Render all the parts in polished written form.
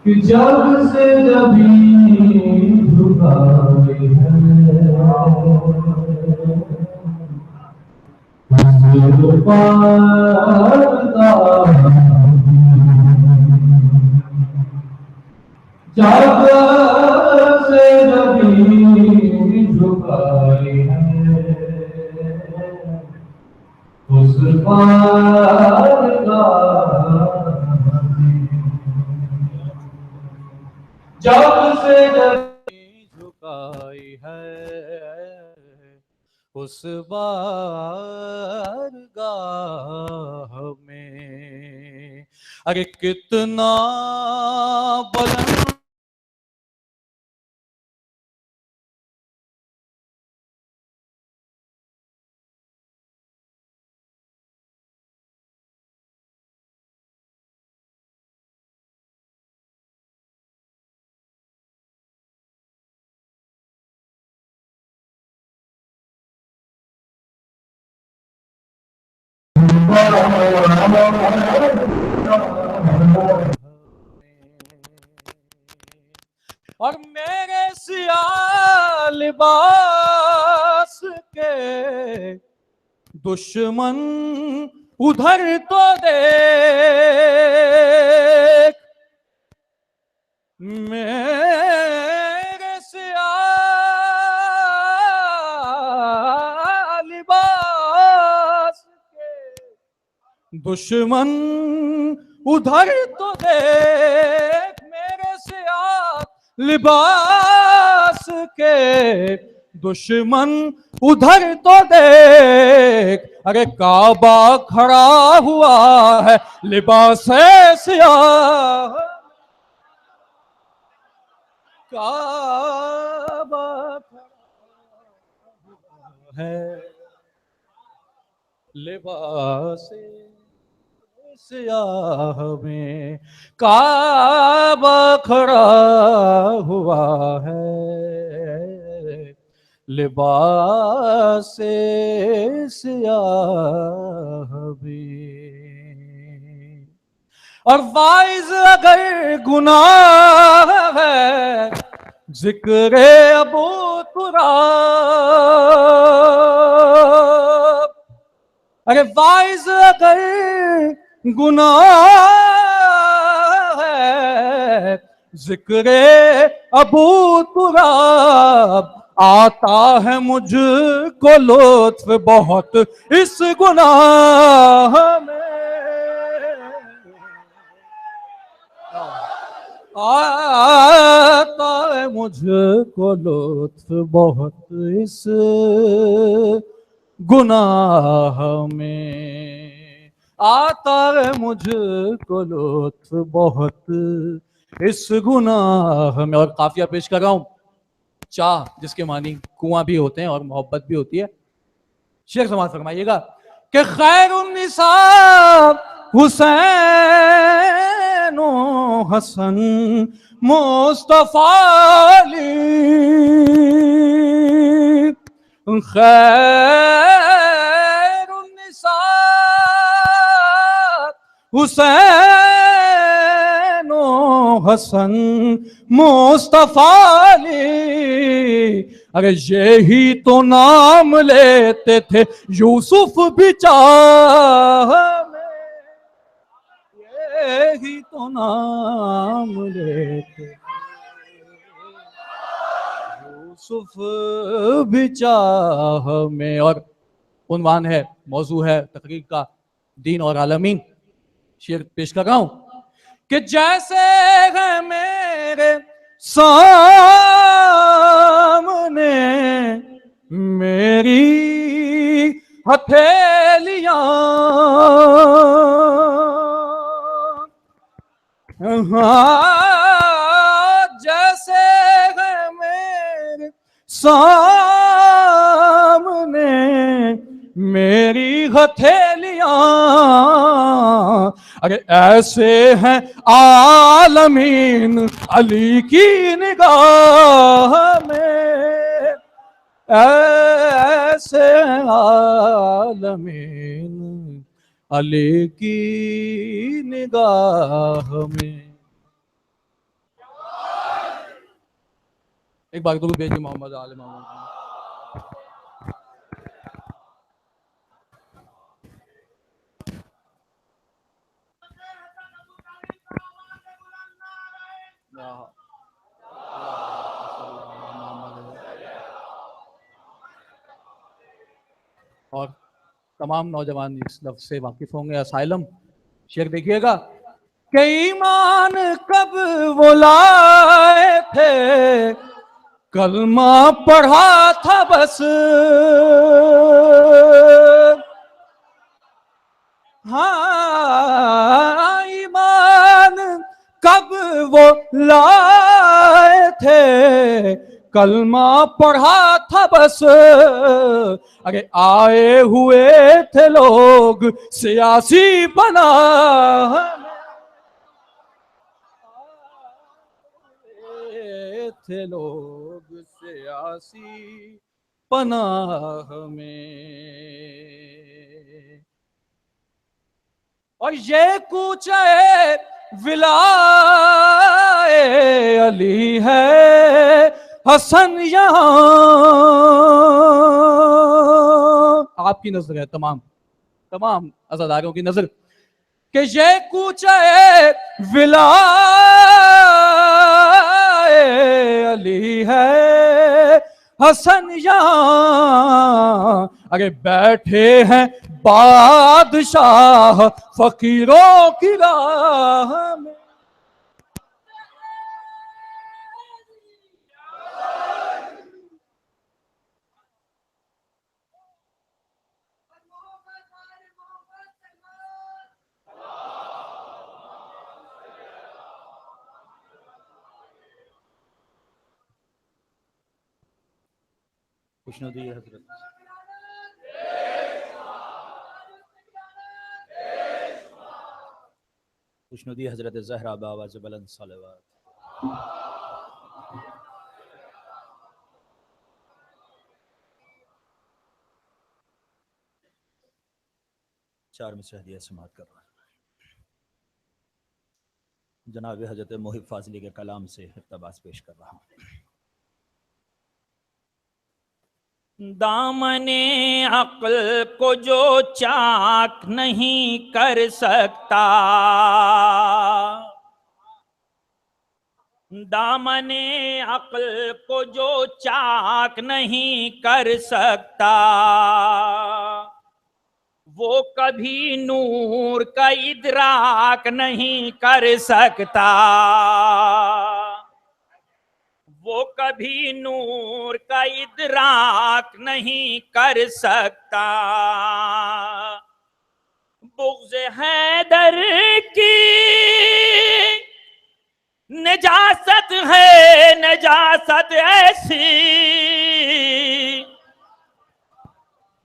कि जब से जबीन झुकाए जब से जबीन झुकाए उस पार का जब से झुकाई है उस बारगाह में। अरे कितना बुलंद और मेरे सियाह लिबास के दुश्मन उधर तो देख, मेरे सियाह लिबास के दुश्मन उधर तो देख, मेरे सियाह लिबास के दुश्मन उधर तो देख। अरे काबा खड़ा हुआ है लिबास सियाह, काबा खड़ा है लिबास सियाह में, काबा खड़ा हुआ है लिबास सियाह में। और वाइज अगर गुनाह है जिक्र अबू तुराब, अरे वाइज अगर गुनाह है जिक्र अबू तुराब, आता है मुझको लुत्फ बहुत इस गुनाह में, आता है मुझको लुत्फ बहुत इस गुनाह में, आता है मुझको लुत्फ बहुत इस गुनाह में। और काफिया पेश कर रहा हूं, चाह जिसके मानी कुआं भी होते हैं और मोहब्बत भी होती है। शेख समाज फरमाइएगा कि खैरुन्निसा हुसैन हसन मुस्तफा अली, खैरुन्निसा हुसैन हसन मुस्तफा अली, अरे यही तो नाम लेते थे यूसुफ भी चाह में, यही तो नाम लेते यूसुफ भी चाह में। और उन्वान है, मौजू है तकरीर का दीन और आलमीन। शेर पेश कर रहा हूं कि जैसे है मेरे सामने मेरी हथेलियां, जैसे है सामने मेरी हथेलियां, अरे ऐसे हैं आलमीन अली की निगाह में, ऐसे आलमीन अली की निगाह में। एक बार तो भेजी मोहम्मद आले मोहम्मद। और तमाम नौजवान इस लफ्ज से वाकिफ होंगे, असाइलम। शेर देखिएगा कि ईमान कब वो लाए थे, कलमा पढ़ा था बस, हाँ ईमान कब वो लाए थे, कलमा पढ़ा था बस, अरे आए हुए थे लोग सियासी बना, थे लोग सियासी पनाह में। और ये कूचे विलाए अली है हसन यहाँ, आपकी नजर है, तमाम तमाम अज़ादारों की नजर, कि ये कूचे विलाए अली है हसन यहाँ, अरे बैठे हैं बादशाह फकीरों की राह में। खुशनुदी हजरत, खुशनुदी हजरत ज़हरा बावाज़ बुलंद सलावत। चार में से हदिया समात कर रहा है। जनाब हजरत मोहिब फाजली के कलाम से इक़्तिबास पेश कर रहा हूँ। दामने अक्ल को जो चाक नहीं कर सकता, दामने अक्ल को जो चाक नहीं कर सकता, वो कभी नूर का इदराक नहीं कर सकता, वो कभी नूर का इदराक नहीं कर सकता। बुग़्ज़ हैदर की नजासत है, नजासत ऐसी,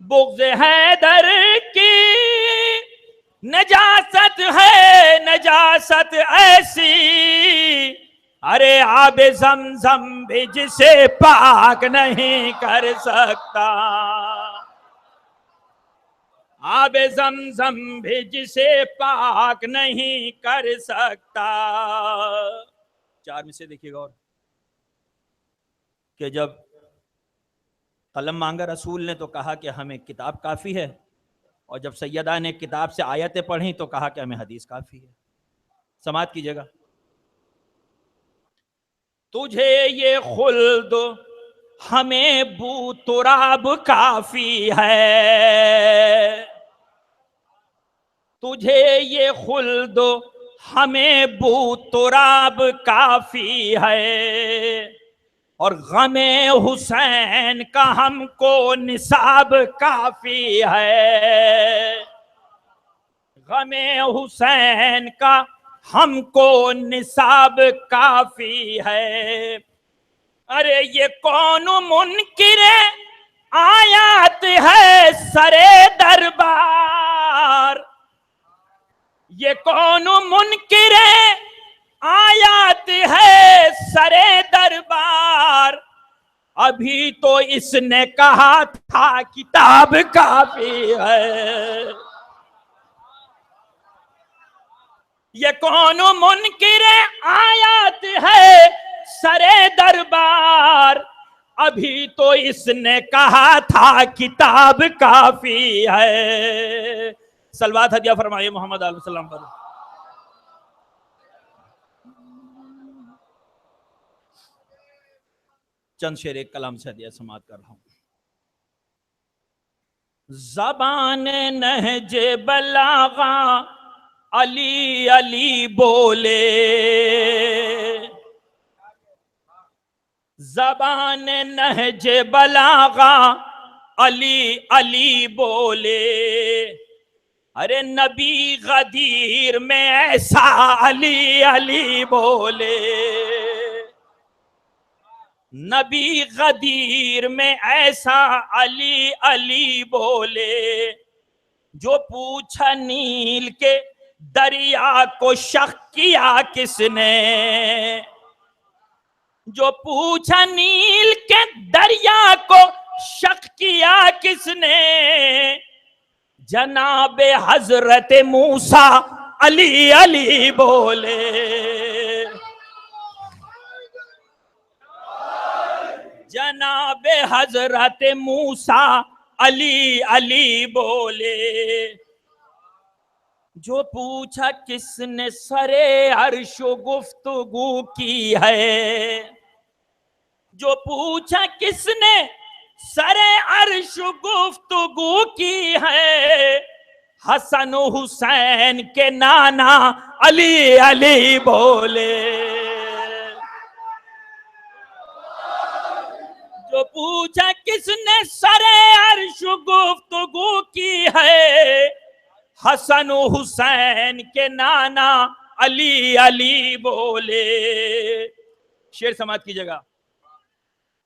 बुग़्ज़ हैदर की नजासत है, नजासत ऐसी, अरे आबे ज़मज़म भी जिसे पाक नहीं कर सकता, आबे ज़मज़म भी जिसे पाक नहीं कर सकता। चार में से देखिएगा और कि जब कलम मांगा रसूल ने तो कहा कि हमें किताब काफ़ी है, और जब सैयदा ने किताब से आयतें पढ़ी तो कहा कि हमें हदीस काफ़ी है। समात कीजिएगा। तुझे ये खुल्द हमें बू तुराब काफी है, तुझे ये खुल्द हमें बू तुराब काफी है, और गमे हुसैन का हमको निसाब काफी है, गमे हुसैन का हमको निसाब काफी है। अरे ये कौन मुनकिरे आयात है सरे दरबार, ये कौन मुनकिरे आयात है सरे दरबार, अभी तो इसने कहा था किताब काफी है। ये कौन मुनकिरे आयात है सरे दरबार, अभी तो इसने कहा था किताब काफी है। सलवात हदिया फरमाइए मोहम्मद अलैहिस्सलाम पर। चंद शेर एक कलाम से हदिया समात कर रहा हूं। ज़बान नहजे बलागा अली अली बोले, ज़बान नहजे बलागा अली अली बोले, अरे नबी गदीर में ऐसा अली अली बोले, नबी गदीर में ऐसा अली अली बोले, जो पूछा नील के दरिया को शक किया किसने, जो पूछा नील के दरिया को शक किया किसने, जनाबे हजरत मूसा अली अली बोले, जनाबे हजरत मूसा अली अली बोले, जो पूछा किसने सरे अर्शो गुफ्तगू की है, जो पूछा किसने सरे अर्श गुफ्तगू की है, हसन हुसैन के नाना अली अली बोले, जो पूछा किसने सरे अर्श गुफ्तगू की है, हसन हुसैन के नाना अली अली बोले। शेर समात कीजिएगा।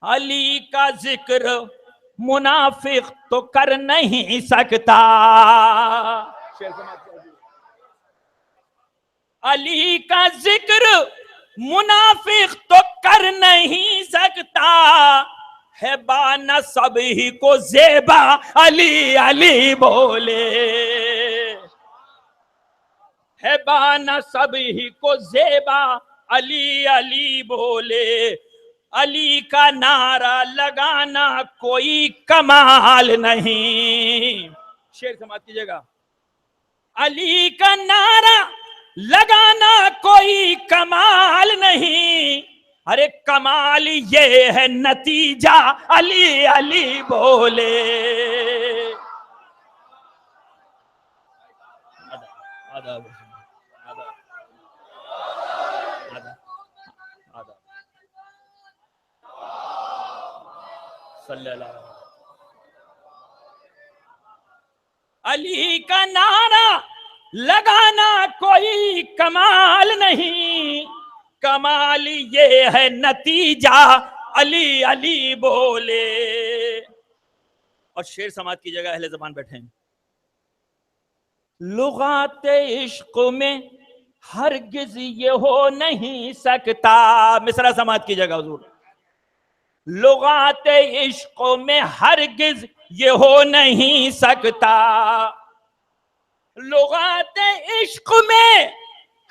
अली का जिक्र मुनाफिक तो कर नहीं सकता, शेर समात कीजिए। अली का जिक्र मुनाफिक तो कर नहीं सकता, है बाना सभी को ज़ेबा अली अली बोले, है बाना सभी को ज़ेबा अली अली बोले, अली का नारा लगाना कोई कमाल नहीं। शेर समाप्त कीजिएगा। अली का नारा लगाना कोई कमाल नहीं, अरे कमाल ये है नतीजा अली अली बोले। अली का नारा लगाना कोई कमाल नहीं, कमाल ये है नतीजा अली अली बोले। और शेर समात की जगह अहले ज़बान बैठे हैं। लुगाते इश्क में हरगिज ये हो नहीं सकता, मिसरा समात की जगह हुजूर। लुगाते इश्क में हरगिज ये हो नहीं सकता, लुगाते इश्क में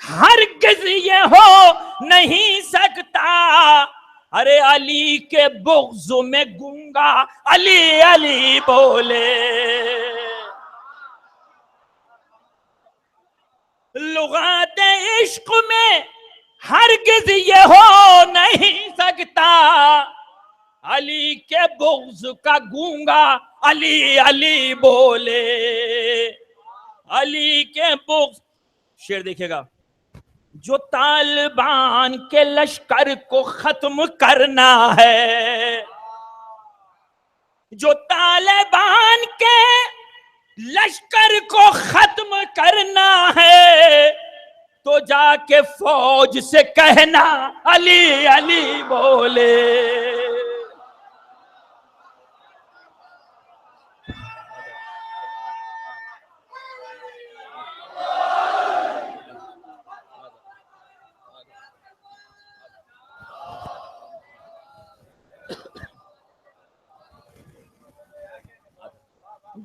हरगिज ये हो नहीं सकता, अरे अली के बुग़्ज़ में गूंगा अली अली बोले। लुगाते इश्क में हरगिज ये हो नहीं सकता, अली के बुग़्ज़ का गूंगा अली अली बोले। अली के बुग़्ज़, शेर देखिएगा। जो तालिबान के लश्कर को खत्म करना है, जो तालिबान के लश्कर को खत्म करना है, तो जाके फौज से कहना अली अली बोले।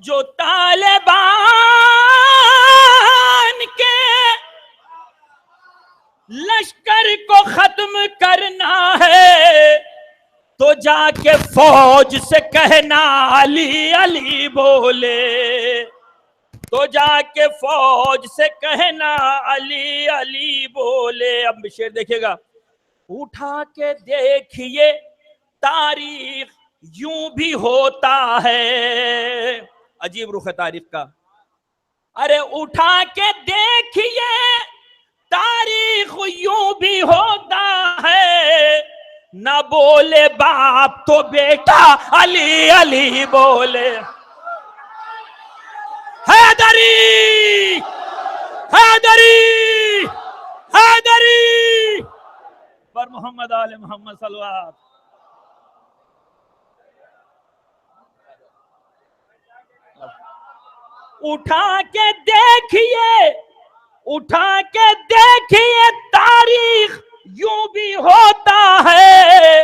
जो तालिबान के लश्कर को खत्म करना है तो जाके फौज से कहना अली अली बोले। तो जाके फौज से कहना अली अली बोले। अब शेर देखिएगा, उठा के देखिए तारीख यूं भी होता है। अजीब रुख है तारीख का। अरे उठा के देखिए तारीख यूं भी होता है, न बोले बाप तो बेटा अली अली बोले। हैदरी हैदरी हैदरी पर मोहम्मद आले मोहम्मद सल्लल्लाहु। उठा के देखिए, उठा के देखिए तारीख यूं भी होता है,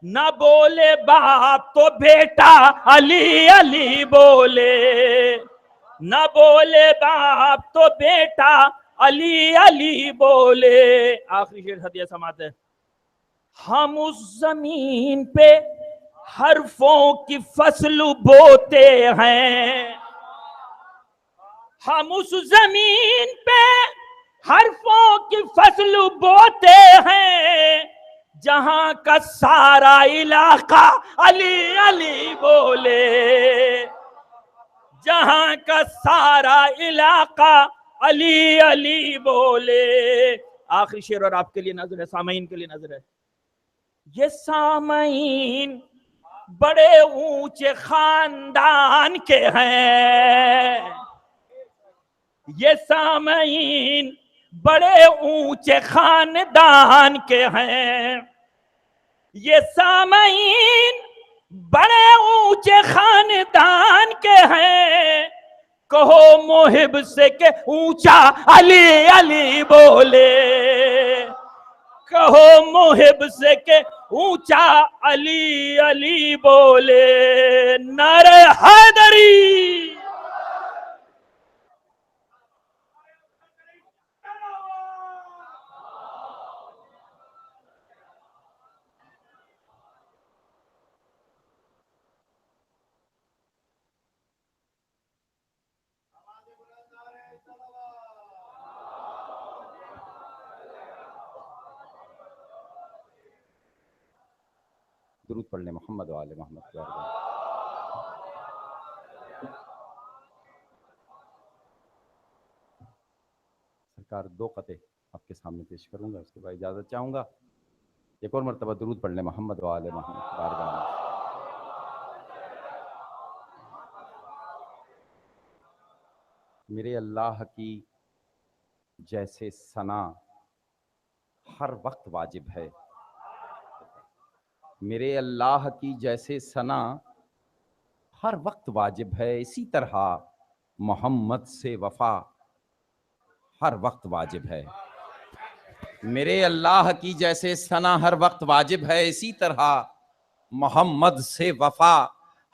न बोले बाप तो बेटा अली अली बोले। न बोले बाप तो बेटा अली अली बोले। आखिरी शेर हदिया समाते। हम उस जमीन पे हरफों की फसल बोते हैं, हम उस जमीन पे हरफों की फसल बोते हैं, जहां का सारा इलाका अली अली बोले। जहां का सारा इलाका अली अली बोले। आखिरी शेर और आपके लिए नजर है, सामईन के लिए नजर है। ये सामईन बड़े ऊंचे खानदान के हैं, ये सामईन बड़े ऊंचे खानदान के हैं। ये सामईन बड़े ऊंचे खानदान के हैं, कहो मोहिब से के ऊंचा अली अली बोले। कहो मोहिब से के ऊंचा अली अली बोले। नारे हैदरी। दुरूद पढ़ लें मोहम्मद व आले मोहम्मद की बारगाह। सरकार दो कते आपके सामने पेश करूंगा, उसके बाद इजाज़त चाहूँगा। एक और मरतबा दुरूद पढ़ लें मोहम्मद व आले मोहम्मद की बारगाह में। मेरे अल्लाह की जैसे सना हर वक्त वाजिब है, मेरे अल्लाह की जैसे सना हर वक्त वाजिब है, इसी तरह मोहम्मद से वफा हर वक्त वाजिब है। मेरे अल्लाह की जैसे सना हर वक्त वाजिब है, इसी तरह मोहम्मद से वफा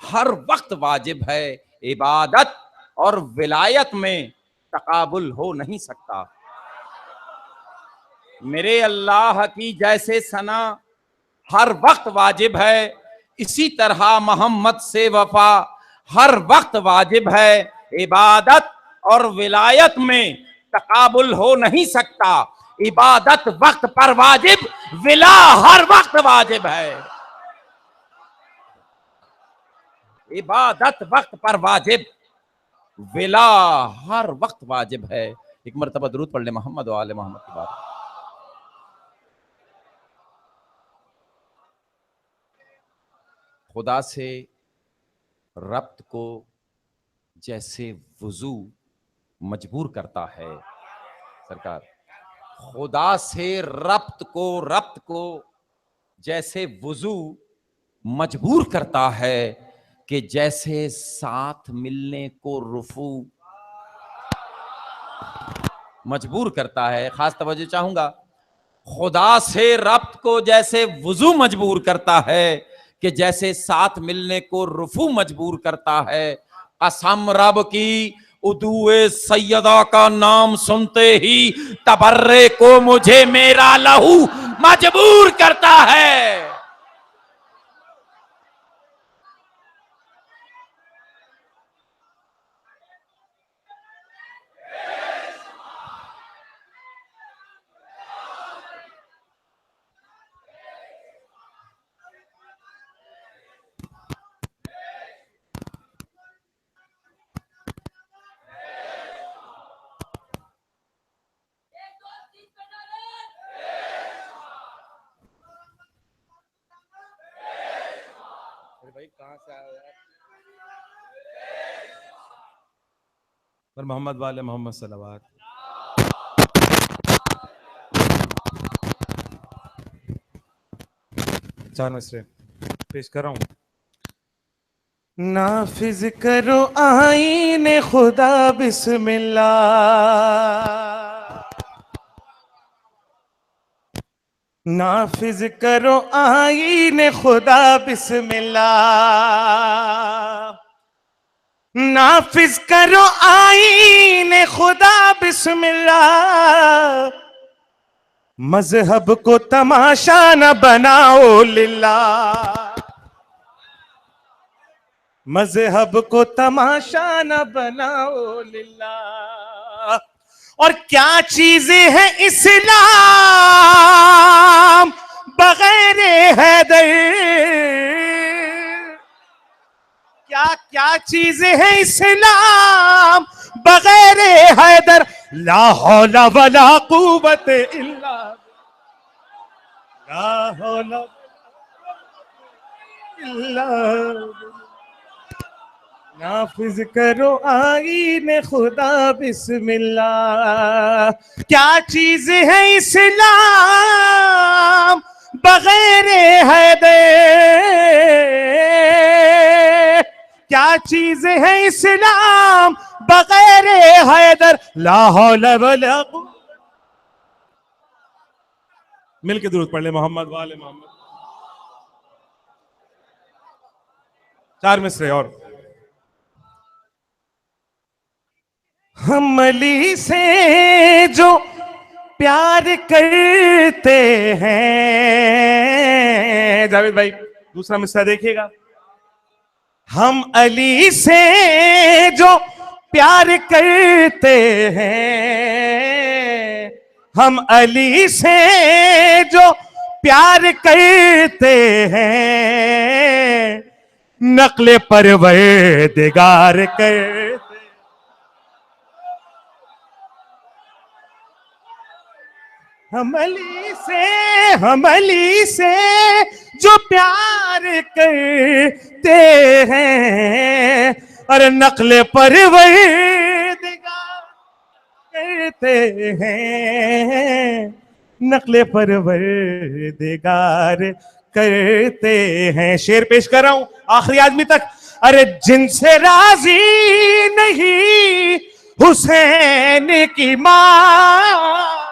हर वक्त वाजिब है। इबादत और विलायत में तकाबुल हो नहीं सकता। मेरे अल्लाह की जैसे सना हर वक्त वाजिब है, इसी तरह मोहम्मद से वफा हर वक्त वाजिब है। इबादत और विलायत में तकाबुल हो नहीं सकता। इबादत वक्त पर वाजिब, विला हर वक्त वाजिब है। इबादत वक्त पर वाजिब, विला हर वक्त वाजिब है। एक मरतबा दुरूद पढ़ ले मोहम्मद व आले मोहम्मद की बात। खुदा से रब्त को जैसे वुजू मजबूर करता है, सरकार खुदा से रब्त को जैसे वुजू मजबूर करता है कि जैसे साथ मिलने को रुफू मजबूर करता है। खास तवज्जो चाहूंगा, खुदा से रब्त को जैसे वुजू मजबूर करता है कि जैसे साथ मिलने को रुफू मजबूर करता है। कसम रब की, उदुए सैयदा का नाम सुनते ही तबर्रे को मुझे मेरा लहू मजबूर करता है। भाई कहाँ से आया यार? पर मोहम्मद वाले मोहम्मद सलवात। चार मिसरे पेश कर रहा हूँ। नाफिज करो आईने खुदा बिस्मिल्लाह, नाफिज करो आईने खुदा बिस्मिल्लाह, नाफिज करो आईने खुदा बिस्मिल्लाह, मजहब को तमाशा न बनाओ लिल्लाह, मजहब को तमाशा न बनाओ लिल्लाह। और क्या चीजें हैं इस्लाम बगैर हैदर, क्या क्या चीजें हैं इस्लाम बगैर हैदर, ला हौला वला कुव्वत इल्ला, ला हौला इल्ला। नाफिज करो आईने खुदा बिस्मिल्लाह, क्या चीज है इस्लाम बगैर हैदर, क्या चीज है इस्लाम बगैर हैदर, ला हौला वला कुव्वत। मिल के दुरूद पढ़ ले मोहम्मद वाले मोहम्मद। चार मिसरे और। हम अली से जो प्यार करते हैं, जावेद भाई दूसरा मिसरा देखिएगा। हम अली से जो प्यार करते हैं, हम अली से जो प्यार करते हैं, नक्ल परवरदिगार करते, हम अली से जो प्यार करते हैं, और नक्ल परवरदिगार करते हैं, नक्ल परवरदिगार करते हैं। शेर पेश कर रहा हूं आखिरी आदमी तक। अरे जिनसे राजी नहीं हुसैन की मां,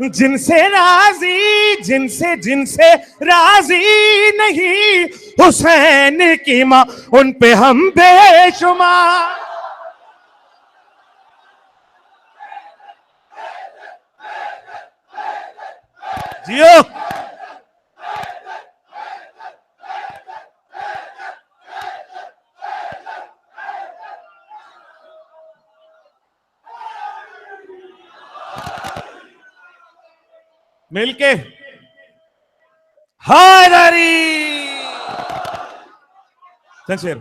जिनसे राजी, जिनसे राजी नहीं हुसैन की मां, उन पे हम बेशुमार। जियो मिलके हैदरी। चल शेर।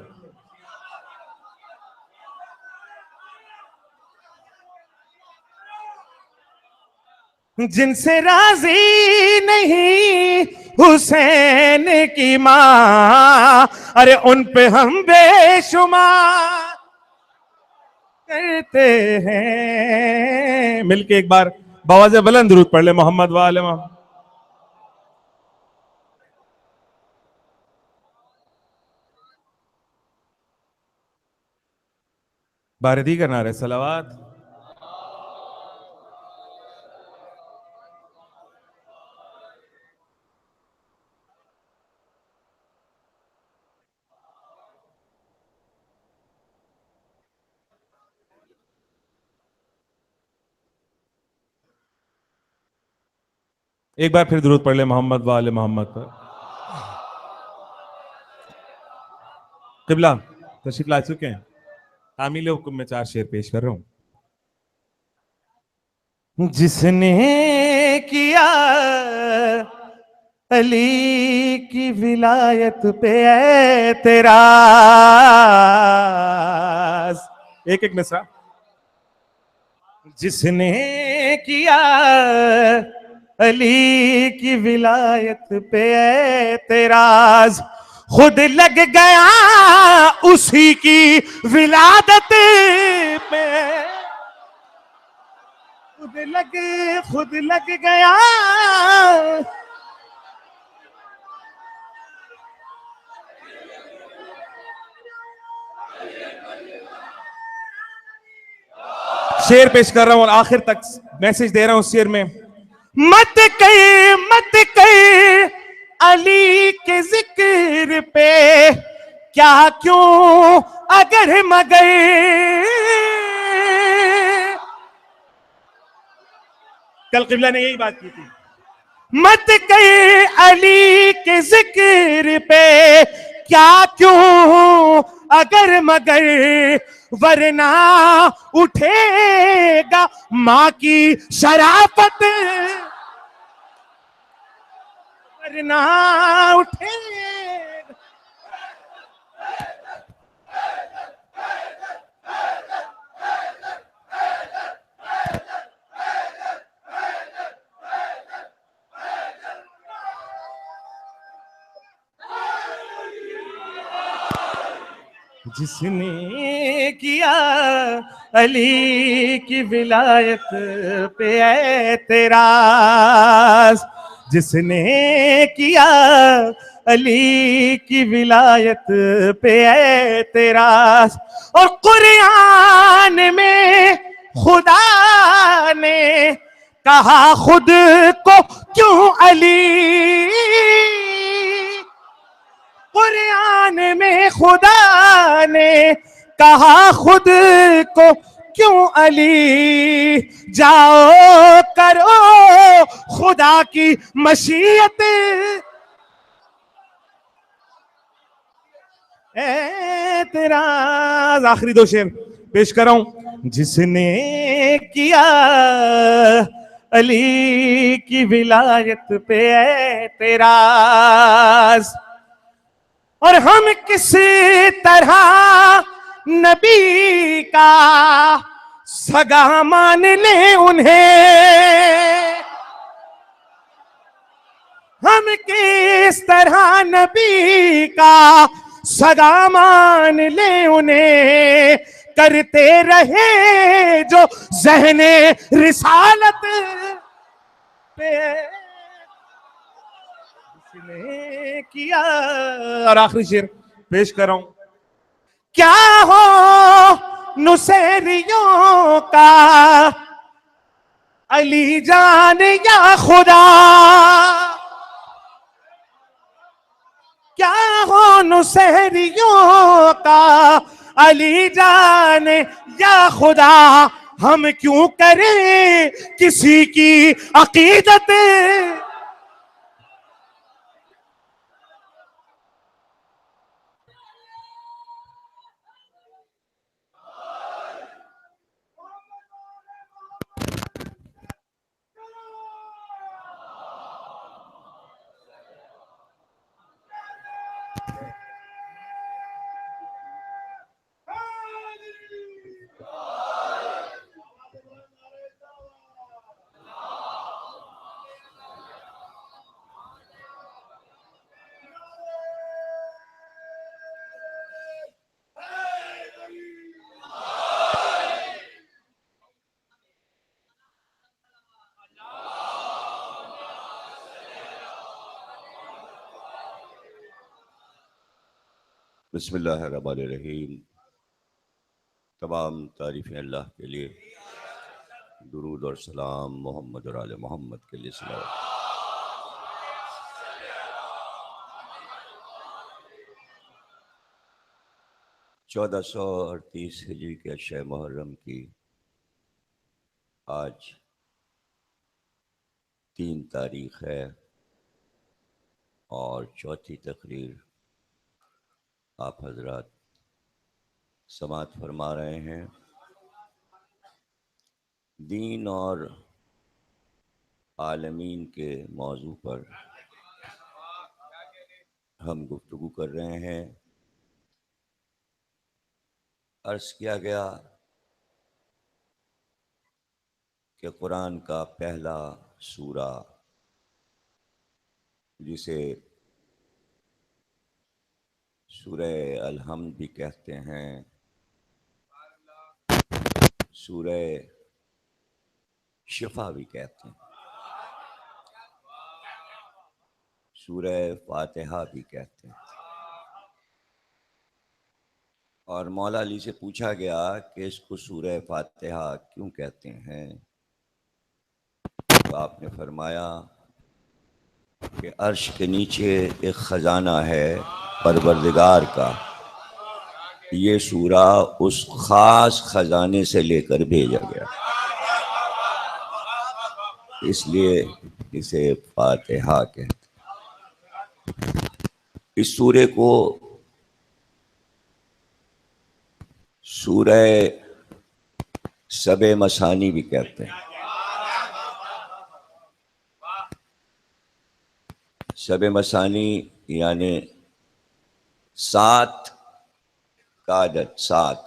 जिनसे राजी नहीं हुसैन की माँ, अरे उन पे हम बेशुमार करते हैं। मिलके एक बार बवाज़े बुलंद दुरूद पढ़ ले मोहम्मद वाले मोहम्मद। बारदी का नारे सलावात। एक बार फिर दुरूद पढ़ ले मोहम्मद वाले मोहम्मद पर। किबला तशरीफ ला चुके हैं। तामील हुक्म में 4 शेर पेश कर रहा हूं। जिसने किया अली की विलायत पे एतराज, एक एक मिसरा। जिसने किया अली की विलायत पे एतराज, खुद लग गया उसी की विलादत में। खुद लग गया शेर पेश कर रहा हूं और आखिर तक मैसेज दे रहा हूं शेर में। मत कर अली के जिक्र पे क्या क्यों अगर मगर, कल किबला ने यही बात की थी। मत कर अली के जिक्र पे क्या क्यों अगर मगर, वरना उठेगा मां की शराफत, वरना उठेगा। जिसने किया अली की विलायत पे एतराज, जिसने किया अली की विलायत पे एतराज, और कुरान में खुदा ने कहा खुद को क्यों अली, कुरान में खुदा ने कहा खुद को क्यों अली, जाओ करो खुदा की मशीयत एतराज। आखिरी 2 शेर पेश कर रहा हूं। जिसने किया अली की विलायत पे एतराज, और हम किस तरह नबी का सगा मान ले उन्हें, हम किस तरह नबी का सगा मान ले उन्हें, करते रहे जो ज़हने रिसालत पे ने किया। और आखिरी शेर पेश कर रहा हूं। क्या हो नुसैरियों का अली जान या खुदा, क्या हो नुसैरियों का अली जान या खुदा, हम क्यों करें किसी की अकीदत। बिस्मिल्लाहिर्रहमानिर्रहीम। तमाम तारीफ़ें अल्लाह के लिए, दुरूद और सलाम मोहम्मद और आले मोहम्मद के लिए सलावत। 1438 हिजरी के अशे मुहर्रम की आज 3 तारीख है और चौथी तकरीर आप हजरात समात फरमा रहे हैं। दीन और आलमीन के मौजू पर हम गुफ्तगू कर रहे हैं। अर्ज़ किया गया कि कुरान का पहला सूरा जिसे सूरह अल-हम्द भी कहते हैं, सूरह शिफा भी कहते हैं, सूरह फातिहा भी कहते हैं। और मौला अली से पूछा गया कि इसको सूरह फातिहा क्यों कहते हैं, तो आपने फरमाया कि अर्श के नीचे एक ख़जाना है परवरदिगार का, ये सूरा उस ख़ास ख़जाने से लेकर भेजा गया, इसलिए इसे फातिहा कहते हैं। इस सूरे को सूरह सबे मसानी भी कहते हैं। सबे मसानी यानी 7 का अदद, 7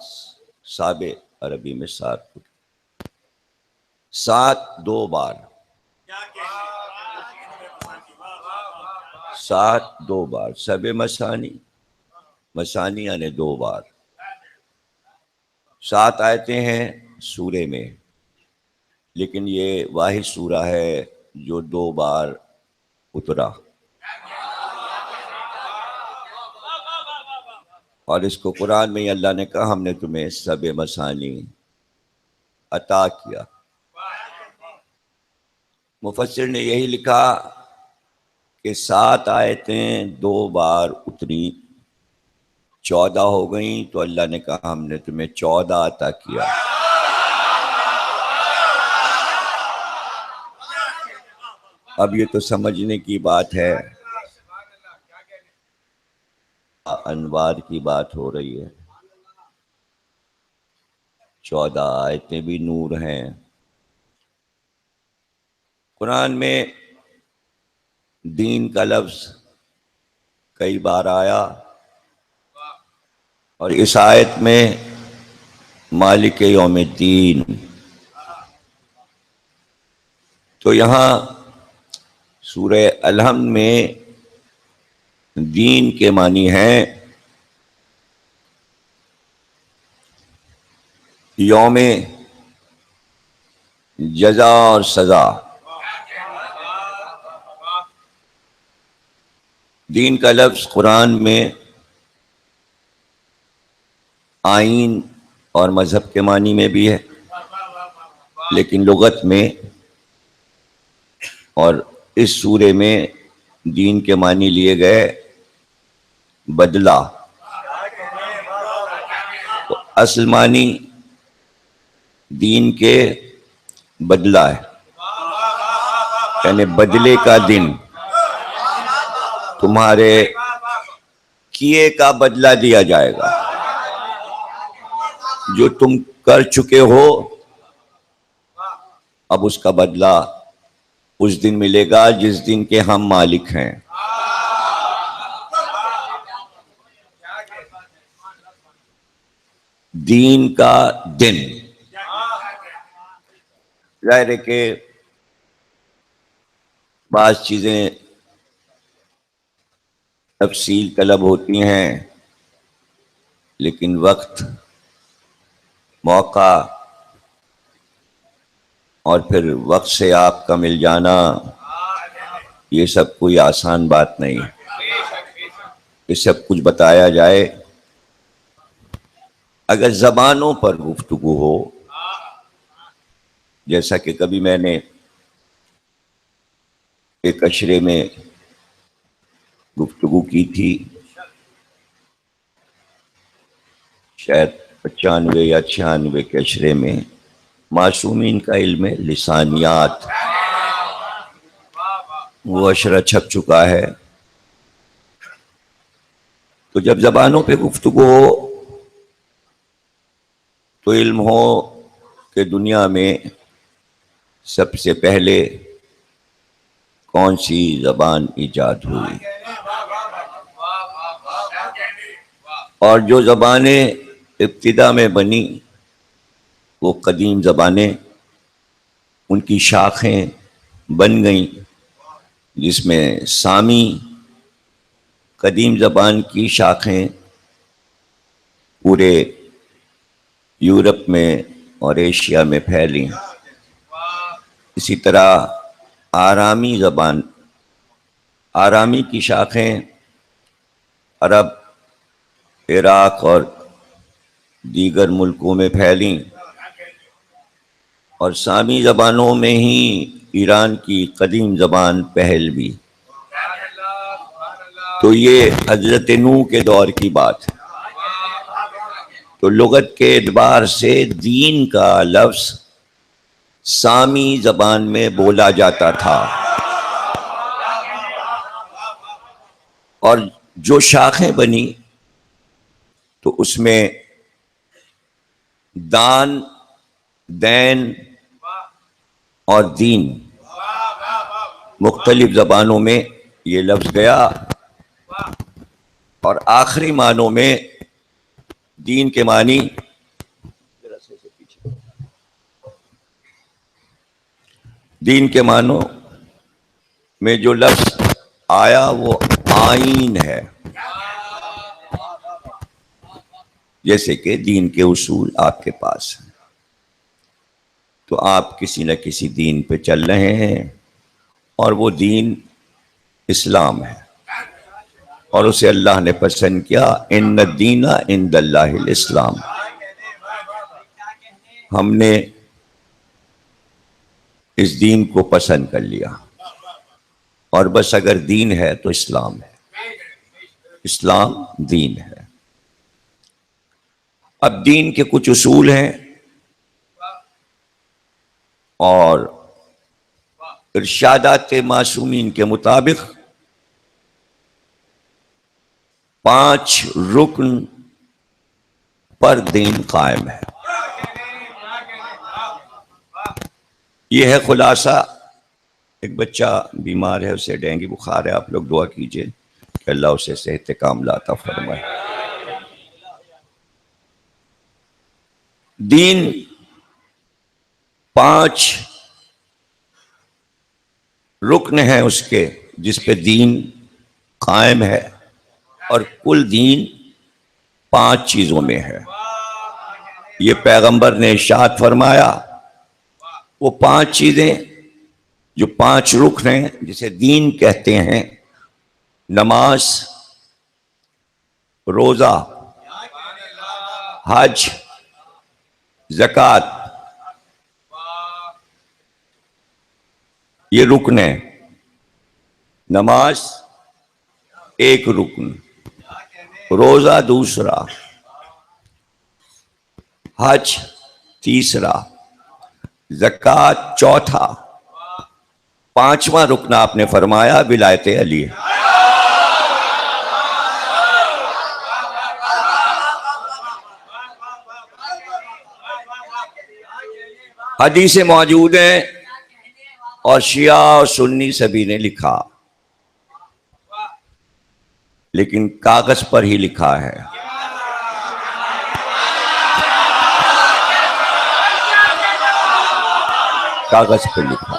साबे अरबी में 7 2 बार, 7 2 बार सबे मसानी, मसानी यानी 2 बार। 7 आयतें हैं सूरे में, लेकिन ये वाहिद सूरा है जो 2 बार उतरा। और इसको कुरान में ही अल्लाह ने कहा हमने तुम्हें सबे मसानी अता किया। मुफस्सिर ने यही लिखा कि 7 आयतें 2 बार उतरी, 14 हो गई, तो अल्लाह ने कहा हमने तुम्हें 14 अता किया। अब ये तो समझने की बात है, अनवार की बात हो रही है। 14 आयतें भी नूर हैं। कुरान में दीन का लफ्ज कई बार आया और इस आयत में मालिक यौमिद्दीन, तो यहाँ सूरह अल-हम्द में दीन के मानी हैं यौमे जजा और सजा। दीन का लफ्ज कुरान में आईन और मजहब के मानी में भी है, लेकिन लुगत में और इस सूरे में दीन के मानी लिए गए बदला। तो असल मानी दीन के बदला है, यानी बदले का दिन, तुम्हारे किए का बदला दिया जाएगा। जो तुम कर चुके हो अब उसका बदला उस दिन मिलेगा जिस दिन के हम मालिक हैं। दीन का दिन, जाहिर है कि बाज़ चीजें तफसील तलब होती हैं, लेकिन वक्त, मौका और फिर वक्त से आपका मिल जाना, ये सब कोई आसान बात नहीं है। ये सब कुछ बताया जाए अगर जबानों पर गुफ्तगू हो, जैसा कि कभी मैंने एक अशरे में गुफ्तगू की थी, शायद 95 या 96 के अशरे में, मासूमीन का इल्म लिसानियात, वो अशरा छप चुका है। तो जब जबानों पे गुफ्तगू हो तो इल्म हो कि दुनिया में सबसे पहले कौन सी जबान इजाद हुई, और जो जबानें इब्तिदा में बनी वो कदीम जबानें, उनकी शाखें बन गईं, जिसमें सामी कदीम जबान की शाखें पूरे यूरोप में और एशिया में फैली। इसी तरह आरामी जबान, आरामी की शाखें अरब, इराक और दीगर मुल्कों में फैली, और सामी जबानों में ही ईरान की कदीम जबान पहल भी। तो ये हजरत नूह के दौर की बात है। तो लुगत के एतबार से दीन का लफ्ज सामी जबान में बोला जाता था, और जो शाखें बनी तो उसमें दान, दैन और दीन, मुख्तलिफ जबानों में ये लफ्ज गया, और आखिरी मानों में दीन के मानी, दीन के मानों में जो लफ्ज आया वो आईन है। जैसे कि दीन के उसूल आपके पास हैं, तो आप किसी न किसी दीन पे चल रहे हैं, और वो दीन इस्लाम है, और उसे अल्लाह ने पसंद किया। इन्न दीना इंदल्लाहिल इस्लाम, हमने इस दीन को पसंद कर लिया, और बस अगर दीन है तो इस्लाम है, इस्लाम दीन है। अब दीन के कुछ उसूल हैं, और इरशादात मासूमीन के मुताबिक 5 रुकन पर दीन कायम है। यह है खुलासा। एक बच्चा बीमार है, उसे डेंगू बुखार है, आप लोग दुआ कीजिए कि अल्लाह उसे सेहत कामिला अता फरमाए। दीन 5 रुकन है उसके, जिस पे दीन कायम है, और कुल दीन 5 चीजों में है। ये पैगंबर ने इरशाद फरमाया। वो 5 चीजें जो 5 रुकन हैं, जिसे दीन कहते हैं, नमाज, रोजा, हज, ज़कात, ये रुकन है। नमाज एक रुकन, रोजा दूसरा, हज तीसरा, ज़कात चौथा, 5वां रुकन आपने फरमाया विलायत अली। हदीसें मौजूद हैं, और शिया और सुन्नी सभी ने लिखा, लेकिन कागज पर ही लिखा है। कागज पर लिखा।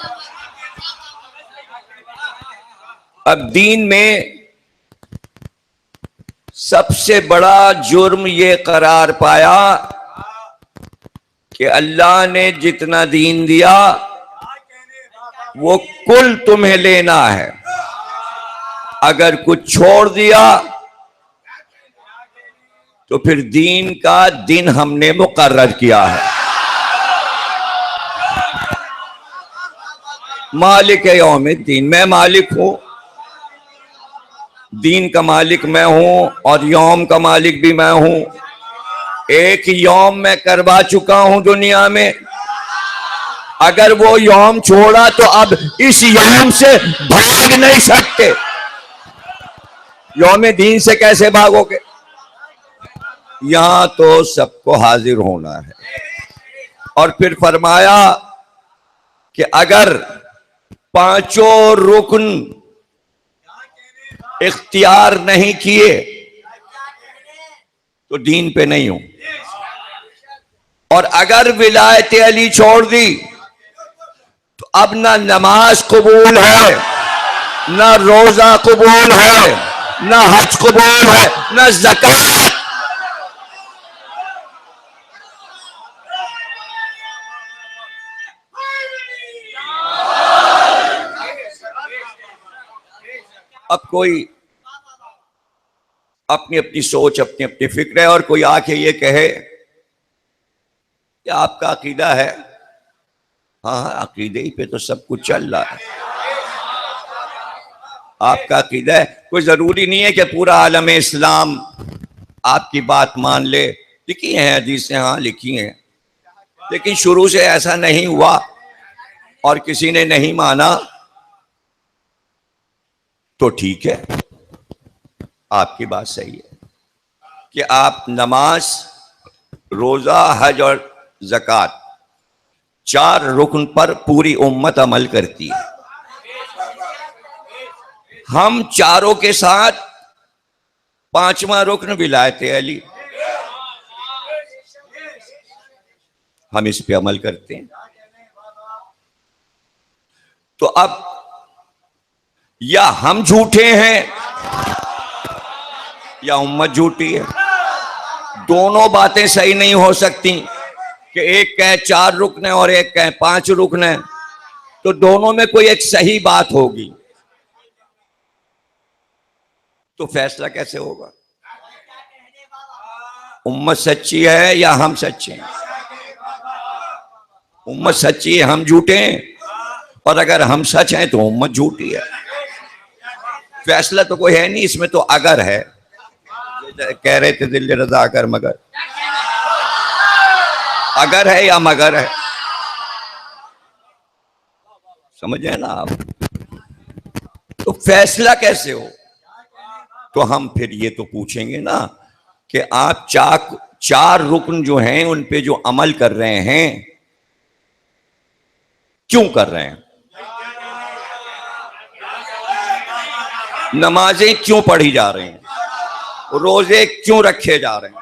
अब दीन में सबसे बड़ा जुर्म ये करार पाया कि अल्लाह ने जितना दीन दिया वो कुल तुम्हें लेना है। अगर कुछ छोड़ दिया तो फिर दीन का दिन हमने मुकर्रर किया है। मालिक यौमिद्दीन, मैं मालिक हूं, दीन का मालिक मैं हूं और यौम का मालिक भी मैं हूं। एक यौम मैं करवा चुका हूं दुनिया में, अगर वो यौम छोड़ा तो अब इस यौम से भाग नहीं सकते। यौम दीन से कैसे भागोगे? यहां तो सबको हाजिर होना है। और फिर फरमाया कि अगर पांचों रुकन इख्तियार नहीं किए तो दीन पे नहीं हो, और अगर विलायत अली छोड़ दी तो अब ना नमाज कबूल है, ना रोजा कबूल है, ना हज कबूल है, ना ज़कात। अब कोई अपनी अपनी सोच, अपनी अपनी फिक्र है, और कोई आके ये कहे कि आपका अकीदा है। हाँ, अकीदे ही पे तो सब कुछ चल रहा है। आपका अकीदा है, कोई जरूरी नहीं है कि पूरा आलम इस्लाम आपकी बात मान ले। लिखी हैं हदीसें, हाँ लिखी हैं, लेकिन शुरू से ऐसा नहीं हुआ और किसी ने नहीं माना तो ठीक है, आपकी बात सही है कि आप नमाज, रोजा, हज और ज़कात, चार रुकन पर पूरी उम्मत अमल करती है। हम चारों के साथ पांचवा रुकन विलायत अली, हम इस पे अमल करते हैं। तो अब या हम झूठे हैं या उम्मत झूठी है। दोनों बातें सही नहीं हो सकती कि एक कहे चार रुकन है और एक कहे पांच रुकन है, तो दोनों में कोई एक सही बात होगी। तो फैसला कैसे होगा? उम्मत सच्ची है या हम सच्चे हैं? उम्मत सच्ची है, हम झूठे हैं, और अगर हम सच हैं तो उम्मत झूठी है। फैसला तो कोई है नहीं इसमें, तो अगर है। कह रहे थे दिल रजा कर मगर, अगर है या मगर है, समझे ना आप? तो फैसला कैसे हो? तो हम फिर ये तो पूछेंगे ना कि आप चार रुकन जो हैं उन पे जो अमल कर रहे हैं, क्यों कर रहे हैं? नमाजें क्यों पढ़ी जा रही हैं? रोजे क्यों रखे जा रहे हैं?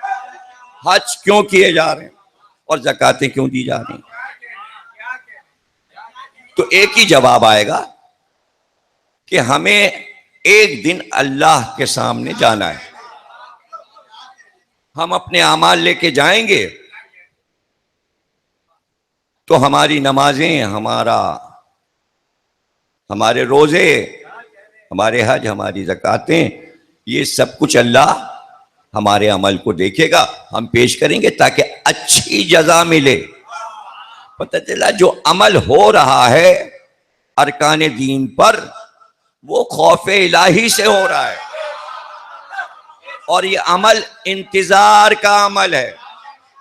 हज क्यों किए जा रहे हैं? और ज़कातें क्यों दी जा रही हैं? तो एक ही जवाब आएगा कि हमें एक दिन अल्लाह के सामने जाना है। हम अपने अमाल लेके जाएंगे तो हमारी नमाजें, हमारे रोजे, हमारे हज, हमारी ज़कातें, ये सब कुछ अल्लाह हमारे अमल को देखेगा, हम पेश करेंगे ताकि अच्छी जज़ा मिले। पता चला जो अमल हो रहा है अरकान दीन पर, वो खौफ इलाही से हो रहा है, और ये अमल इंतजार का अमल है।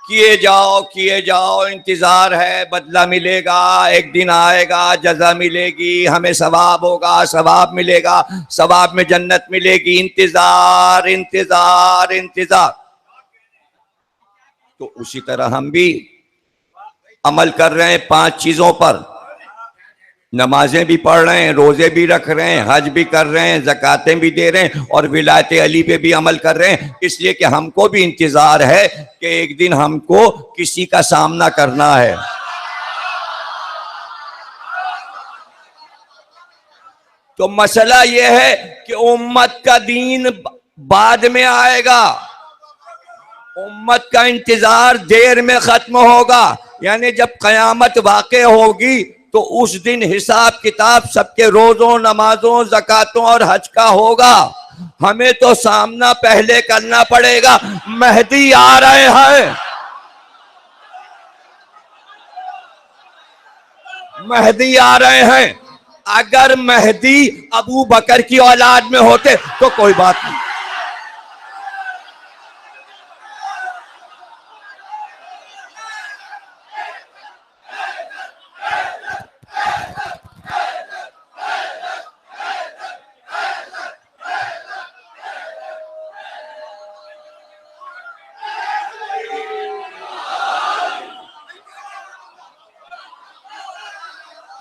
किए जाओ, इंतजार है, बदला मिलेगा, एक दिन आएगा, जज़ा मिलेगी, हमें सवाब होगा, सवाब मिलेगा, सवाब में जन्नत मिलेगी। इंतजार इंतजार इंतजार। तो उसी तरह हम भी अमल कर रहे हैं 5 चीजों पर। नमाजें भी पढ़ रहे हैं, रोजे भी रख रहे हैं, हज भी कर रहे हैं, ज़कातें भी दे रहे हैं, और विलायत अली पे भी अमल कर रहे हैं, इसलिए कि हमको भी इंतजार है कि एक दिन हमको किसी का सामना करना है। तो मसला यह है कि उम्मत का दीन बाद में आएगा, उम्मत का इंतजार देर में खत्म होगा। यानी जब कयामत वाक़े होगी तो उस दिन हिसाब किताब सबके रोजों, नमाजों, ज़कातों और हज का होगा, हमें तो सामना पहले करना पड़ेगा। मेहदी आ रहे हैं, मेहदी आ रहे हैं। अगर मेहदी अबू बकर की औलाद में होते तो कोई बात नहीं।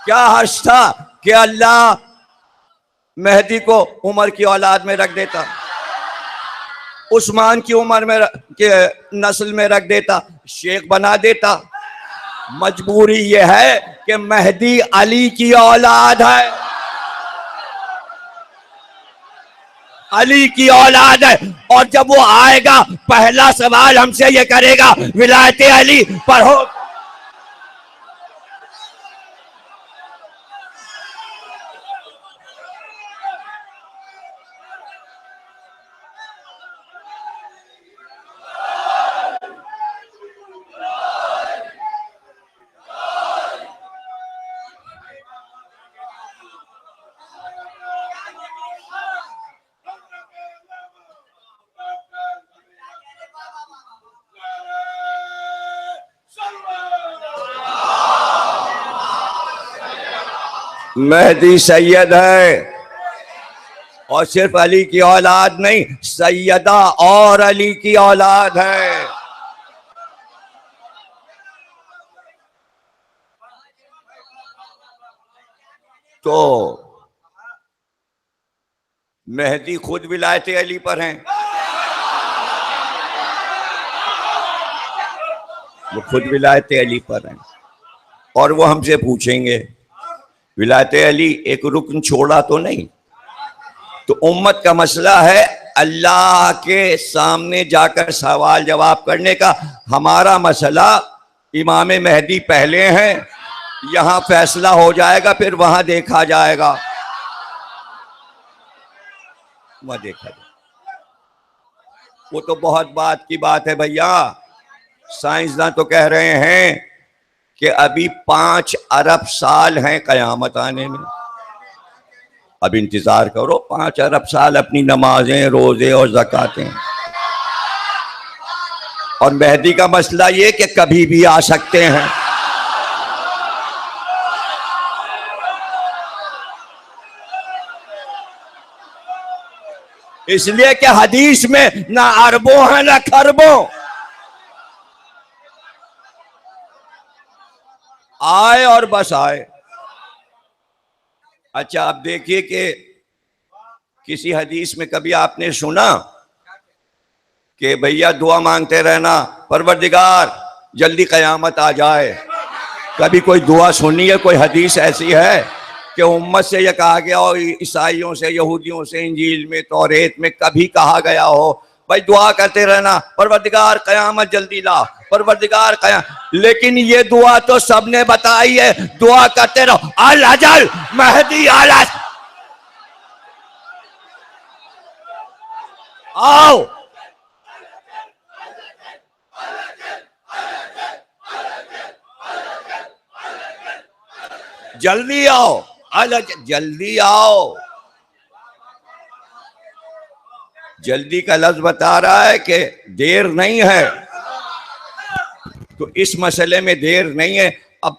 क्या हर्ष था कि अल्लाह मेहदी को उमर की औलाद में रख देता, उस्मान की उम्र में के नस्ल में रख देता, शेख बना देता। मजबूरी यह है कि मेहदी अली की औलाद है, अली की औलाद है। और जब वो आएगा पहला सवाल हमसे ये करेगा, विलायत अली पर हो। मेहदी सैयद है, और सिर्फ अली की औलाद नहीं, सैयदा और अली की औलाद है। तो मेहदी खुद विलायत अली पर हैं, वो खुद विलायत अली पर हैं। और वो हमसे पूछेंगे विलायत अली एक रुकन छोड़ा तो नहीं? तो उम्मत का मसला है अल्लाह के सामने जाकर सवाल जवाब करने का। हमारा मसला इमाम मेहदी पहले हैं, यहां फैसला हो जाएगा, फिर वहां देखा जाएगा, वहां देखा जाएगा। वो तो बहुत बात की बात है भैया। साइंसदान तो कह रहे हैं कि अभी 5 अरब साल हैं कयामत आने में। अब इंतजार करो 5 अरब साल, अपनी नमाजें, रोजे और ज़कातें। और मेहदी का मसला ये कि कभी भी आ सकते हैं। इसलिए कि हदीस में ना अरबों है ना खरबों, आए और बस आए। अच्छा, आप देखिए कि किसी हदीस में कभी आपने सुना कि भैया दुआ मांगते रहना, परवरदिगार जल्दी कयामत आ जाए? कभी कोई दुआ सुनी है? कोई हदीस ऐसी है कि उम्मत से यह कहा गया हो, ईसाइयों से, यहूदियों से, इंजील में, तौरेत में कभी कहा गया हो भाई दुआ करते रहना, परवरदिगार कयामत जल्दी ला, परवरदिगार कयामत? लेकिन ये दुआ तो सबने बताई है, दुआ करते रहो अल अजल मेहदी आला, आओ जल्दी आओ, अल जल्दी आओ। जल्दी का लफ्ज बता रहा है कि देर नहीं है। तो इस मसले में देर नहीं है। अब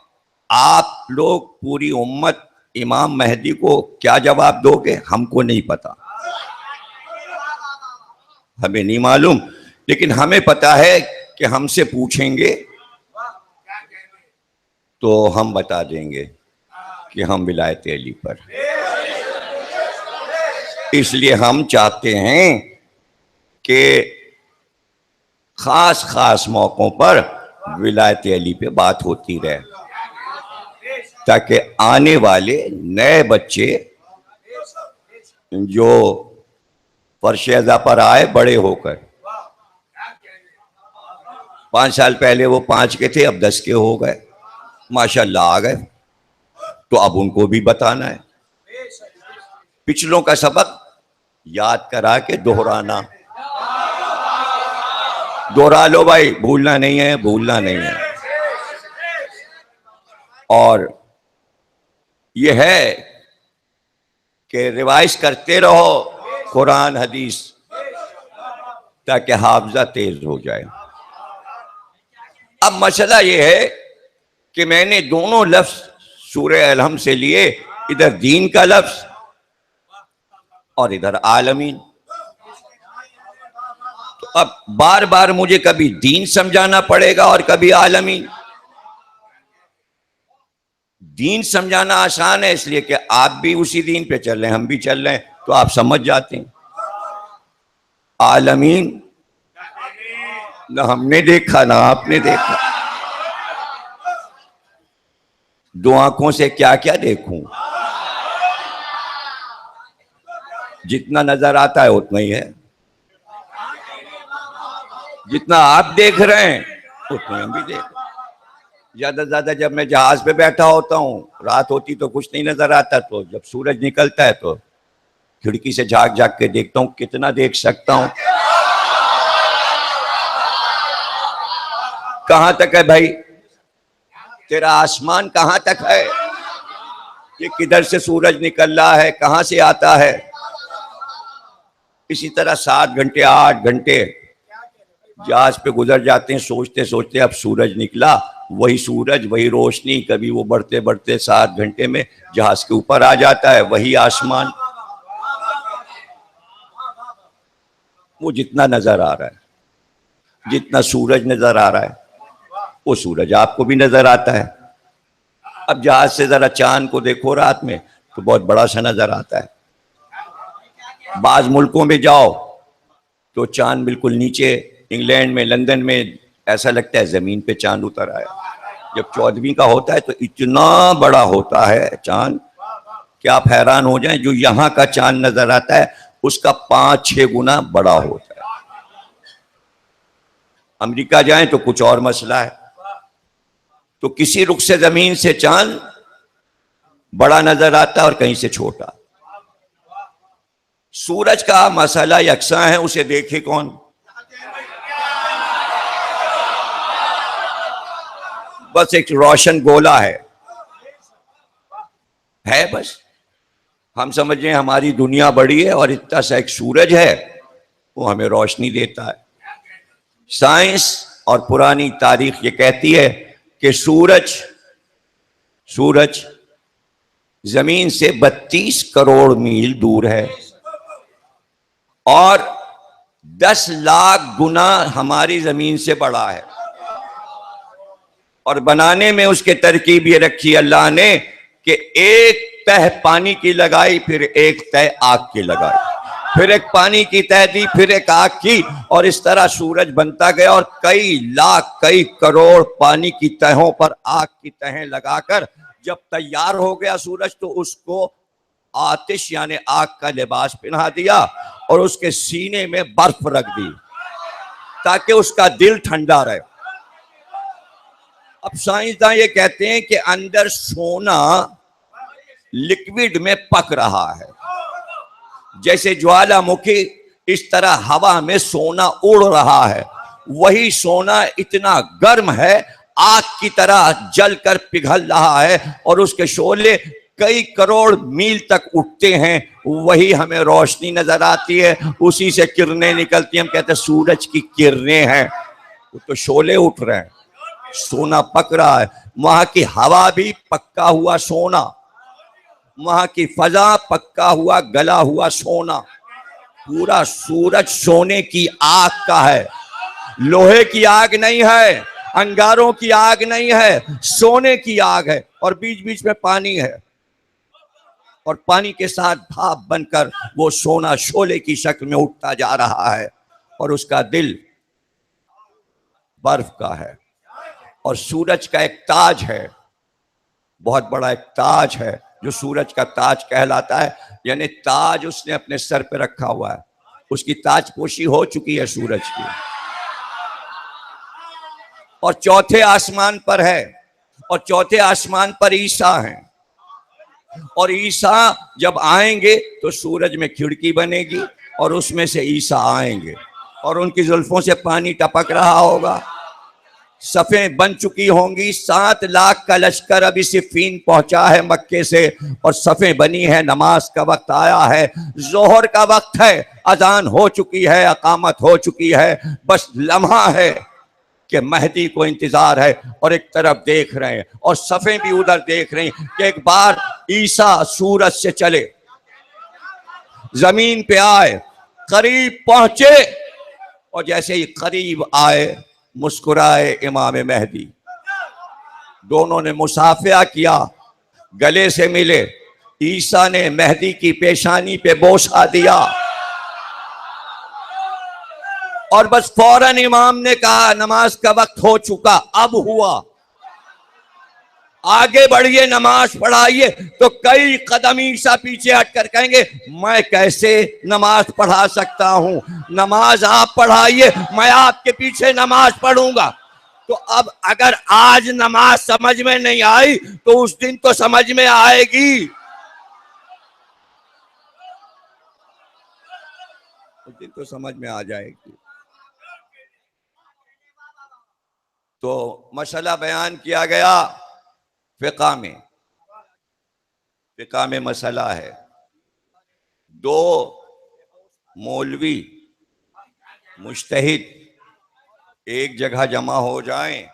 आप लोग पूरी उम्मत इमाम मेहदी को क्या जवाब दोगे? हमको नहीं पता, हमें नहीं मालूम, लेकिन हमें पता है कि हमसे पूछेंगे तो हम बता देंगे कि हम विलायत अली पर। इसलिए हम चाहते हैं कि खास खास मौकों पर विलायत अली पे बात होती रहे, ताकि आने वाले नए बच्चे जो फर्श-ए-अज़ा पर आए बड़े होकर, 5 साल पहले वो 5 के थे, अब 10 के हो गए, माशाल्लाह आ गए, तो अब उनको भी बताना है। पिछलों का सबक याद करा के दोहराना, दोहरा लो भाई, भूलना नहीं है, भूलना नहीं है। और यह है कि रिवाइज करते रहो कुरान हदीस, ताकि हाफजा तेज हो जाए। अब मसला यह है कि मैंने दोनों लफ्ज सूरह अलहम से लिए, इधर दीन का लफ्ज और इधर आलमीन। तो अब बार बार मुझे कभी दीन समझाना पड़ेगा और कभी आलमीन। दीन समझाना आसान है, इसलिए कि आप भी उसी दीन पे चल रहे हैं, हम भी चल रहे हैं, तो आप समझ जाते हैं। आलमीन ना हमने देखा ना आपने देखा, दो आंखों से क्या क्या देखूं, जितना नजर आता है उतना ही है, जितना आप देख रहे हैं उतना हम भी देख रहे हैं। ज्यादा से ज्यादा जब मैं जहाज पे बैठा होता हूँ, रात होती तो कुछ नहीं नजर आता, तो जब सूरज निकलता है तो खिड़की से झांक झांक के देखता हूँ, कितना देख सकता हूँ। कहां तक है भाई तेरा आसमान, कहां तक है, ये किधर से सूरज निकल रहा है, कहां से आता है। इसी तरह 7 घंटे 8 घंटे जहाज पे गुजर जाते हैं, सोचते सोचते अब सूरज निकला, वही सूरज वही रोशनी, कभी वो बढ़ते बढ़ते 7 घंटे में जहाज के ऊपर आ जाता है, वही आसमान। वो जितना नजर आ रहा है, जितना सूरज नजर आ रहा है, वो सूरज आपको भी नजर आता है। अब जहाज से जरा चांद को देखो रात में तो बहुत बड़ा सा नजर आता है। बाज मुल्कों में जाओ तो चांद बिल्कुल नीचे, इंग्लैंड में लंदन में ऐसा लगता है जमीन पे चांद उतर आया। जब 14वीं का होता है तो इतना बड़ा होता है चांद कि आप हैरान हो जाएं, जो यहाँ का चांद नजर आता है उसका 5-6 गुना बड़ा होता है। अमेरिका जाएं तो कुछ और मसला है, तो किसी रुख से जमीन से चांद बड़ा नजर आता है और कहीं से छोटा। सूरज का मसला यकसा है, उसे देखे कौन। बस एक रोशन गोला है बस। हम समझें हमारी दुनिया बड़ी है और इतना सा एक सूरज है, वो हमें रोशनी देता है। साइंस और पुरानी तारीख ये कहती है कि सूरज जमीन से 32 करोड़ मील दूर है और 10 लाख गुना हमारी जमीन से बड़ा है। और बनाने में उसके तरकीब ये रखी अल्लाह ने कि एक तह पानी की लगाई, फिर एक तह आग की लगाई, फिर एक पानी की तह दी, फिर एक आग की, और इस तरह सूरज बनता गया। और कई लाख कई करोड़ पानी की तहों पर आग की तहें लगाकर जब तैयार हो गया सूरज, तो उसको आतिश यानी आग का लिबास पहना दिया और उसके सीने में बर्फ रख दी ताकि उसका दिल ठंडा रहे। अब साइंसदान ये कहते हैं कि अंदर सोना लिक्विड में पक रहा है, जैसे ज्वालामुखी इस तरह हवा में सोना उड़ रहा है। वही सोना इतना गर्म है, आग की तरह जलकर पिघल रहा है और उसके शोले कई करोड़ मील तक उठते हैं। वही हमें रोशनी नजर आती है, उसी से किरणें निकलती हैं। हम कहते हैं सूरज की किरणें हैं, वो तो शोले उठ रहे हैं, सोना पक रहा है। वहां की हवा भी पक्का हुआ सोना, वहां की फजा पक्का हुआ गला हुआ सोना। पूरा सूरज सोने की आग का है, लोहे की आग नहीं है, अंगारों की आग नहीं है, सोने की आग है। और बीच बीच में पानी है और पानी के साथ भाप बनकर वो सोना शोले की शक्ल में उठता जा रहा है और उसका दिल बर्फ का है। और सूरज का एक ताज है, बहुत बड़ा एक ताज है जो सूरज का ताज कहलाता है, यानी ताज उसने अपने सर पे रखा हुआ है, उसकी ताजपोशी हो चुकी है सूरज की। और चौथे आसमान पर है, और चौथे आसमान पर ईसा हैं। और ईसा जब आएंगे तो सूरज में खिड़की बनेगी और उसमें से ईसा आएंगे और उनकी जुल्फों से पानी टपक रहा होगा, सफ़ें बन चुकी होंगी। 7 लाख का लश्कर अभी सिफ़ीन पहुंचा है मक्के से और सफ़ें बनी है, नमाज का वक्त आया है, जोहर का वक्त है, अजान हो चुकी है, अकामत हो चुकी है, बस लम्हा है कि महदी को इंतजार है। और एक तरफ देख रहे हैं और सफ़ें भी उधर देख रही कि एक बार ईसा सूरज से चले, जमीन पे आए, करीब पहुंचे और जैसे ही करीब आए मुस्कुराए इमाम महदी। दोनों ने मुसाफिया किया, गले से मिले। ईसा ने महदी की पेशानी पे बोसा दिया और बस फौरन इमाम ने कहा नमाज का वक्त हो चुका, अब हुआ, आगे बढ़िए, नमाज पढ़ाइए। तो कई कदम ईसा पीछे हटकर कहेंगे मैं कैसे नमाज पढ़ा सकता हूं, नमाज आप पढ़ाइए, मैं आपके पीछे नमाज पढ़ूंगा। तो अब अगर आज नमाज समझ में नहीं आई तो उस दिन तो समझ में आएगी, उस दिन तो समझ में आ जाएगी। तो मसला बयान किया गया फिक़ा में मसला है, 2 मौलवी मुज्तहिद एक जगह जमा हो जाएं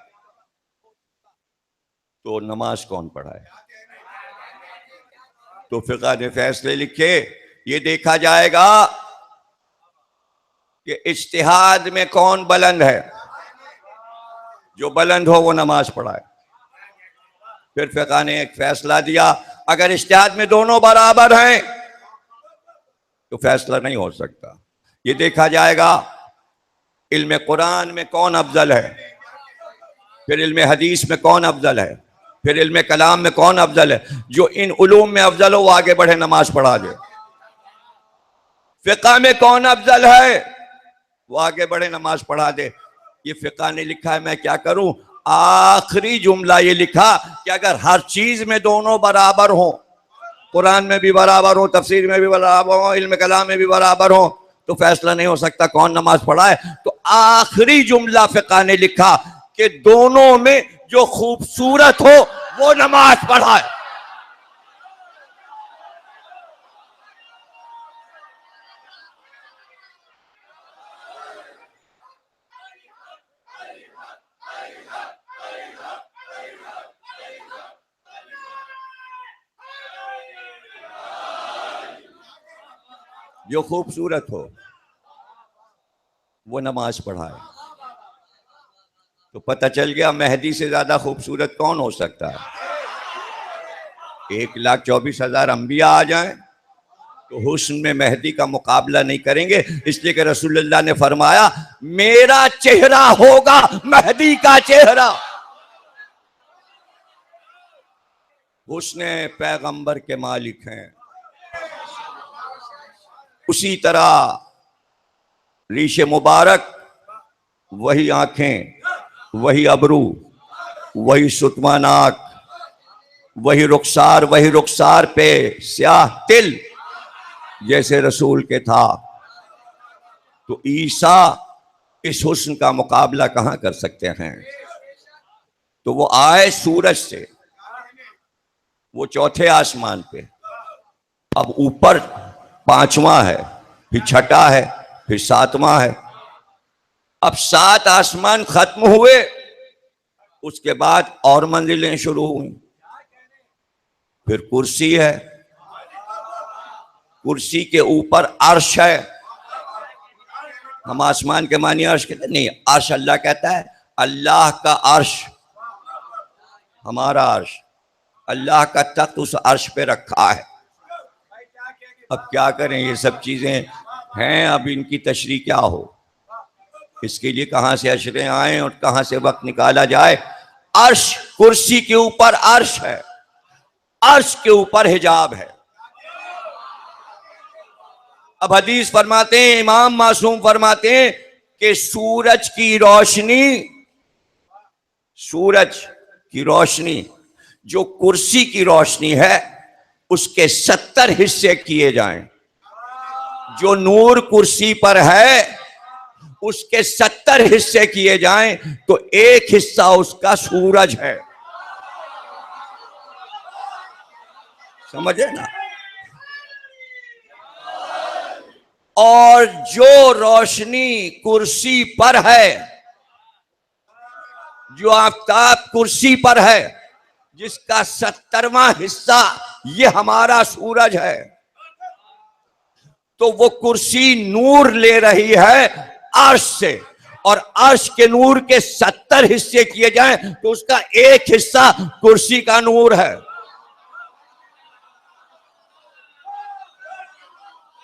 तो नमाज कौन पढ़ाए। तो फिक़ा ने फैसले लिखे, ये देखा जाएगा कि इज्तिहाद में कौन बुलंद है, जो बुलंद हो वो नमाज पढ़ाए। फिर फिक़ा ने एक फैसला दिया, अगर इज्तिहाद में दोनों बराबर हैं तो फैसला नहीं हो सकता। ये देखा जाएगा इल्म कुरान में कौन अफजल है, फिर इल्म हदीस में कौन अफजल है, फिर इल्म कलाम में कौन अफजल है। जो इन उलूम में अफजल हो वो आगे बढ़े, नमाज पढ़ा दे। फिक़ा में कौन अफजल है, वो आगे बढ़े, नमाज पढ़ा दे। ये फिक़ा ने लिखा है, मैं क्या करूं। आखिरी जुमला ये लिखा कि अगर हर चीज में दोनों बराबर हो, कुरान में भी बराबर हो, तफसीर में भी बराबर हो, इल्म कलाम में भी बराबर हो, तो फैसला नहीं हो सकता कौन नमाज पढ़ाए। तो आखिरी जुमला फिक़ा ने लिखा कि दोनों में जो खूबसूरत हो वो नमाज पढ़ाए। जो खूबसूरत हो वो नमाज पढ़ाए। तो पता चल गया महदी से ज्यादा खूबसूरत कौन हो सकता है। 1,24,000 अंबिया आ जाएं तो हुस्न में महदी का मुकाबला नहीं करेंगे, इसलिए कि रसूलुल्लाह ने फरमाया मेरा चेहरा होगा महदी का चेहरा। हुस्न पैगंबर के मालिक हैं। उसी तरह रीशे मुबारक, वही आंखें, वही अबरू, वही सुतमा नाक, वही रुखसार पे स्याह तिल जैसे रसूल के था। तो ईसा इस हुस्न का मुकाबला कहां कर सकते हैं। तो वो आए सूरज से, वो चौथे आसमान पे, अब ऊपर 5वां है, फिर 6ठा है, फिर 7वां है। अब 7 आसमान खत्म हुए, उसके बाद और मंजिलें शुरू हुई। फिर कुर्सी है, कुर्सी के ऊपर अर्श है। हम आसमान के मानी अर्श कहते नहीं, अर्श अल्लाह कहता है। अल्लाह का अर्श, हमारा अर्श, अल्लाह का तख्त उस अर्श पे रखा है। अब क्या करें, ये सब चीजें हैं, अब इनकी तशरीह क्या हो, इसके लिए कहां से अशरे आए और कहां से वक्त निकाला जाए। अर्श, कुर्सी के ऊपर अर्श है, अर्श के ऊपर हिजाब है। अब हदीस फरमाते हैं, इमाम मासूम फरमाते हैं कि सूरज की रोशनी जो कुर्सी की रोशनी है, उसके 70 हिस्से किए जाएं। जो नूर कुर्सी पर है उसके 70 हिस्से किए जाएं तो एक हिस्सा उसका सूरज है। समझे ना? और जो रोशनी कुर्सी पर है, जो आफताब कुर्सी पर है, जिसका 70वां हिस्सा ये हमारा सूरज है, तो वो कुर्सी नूर ले रही है अर्श से, और अर्श के नूर के 70 हिस्से किए जाएं तो उसका एक हिस्सा कुर्सी का नूर है।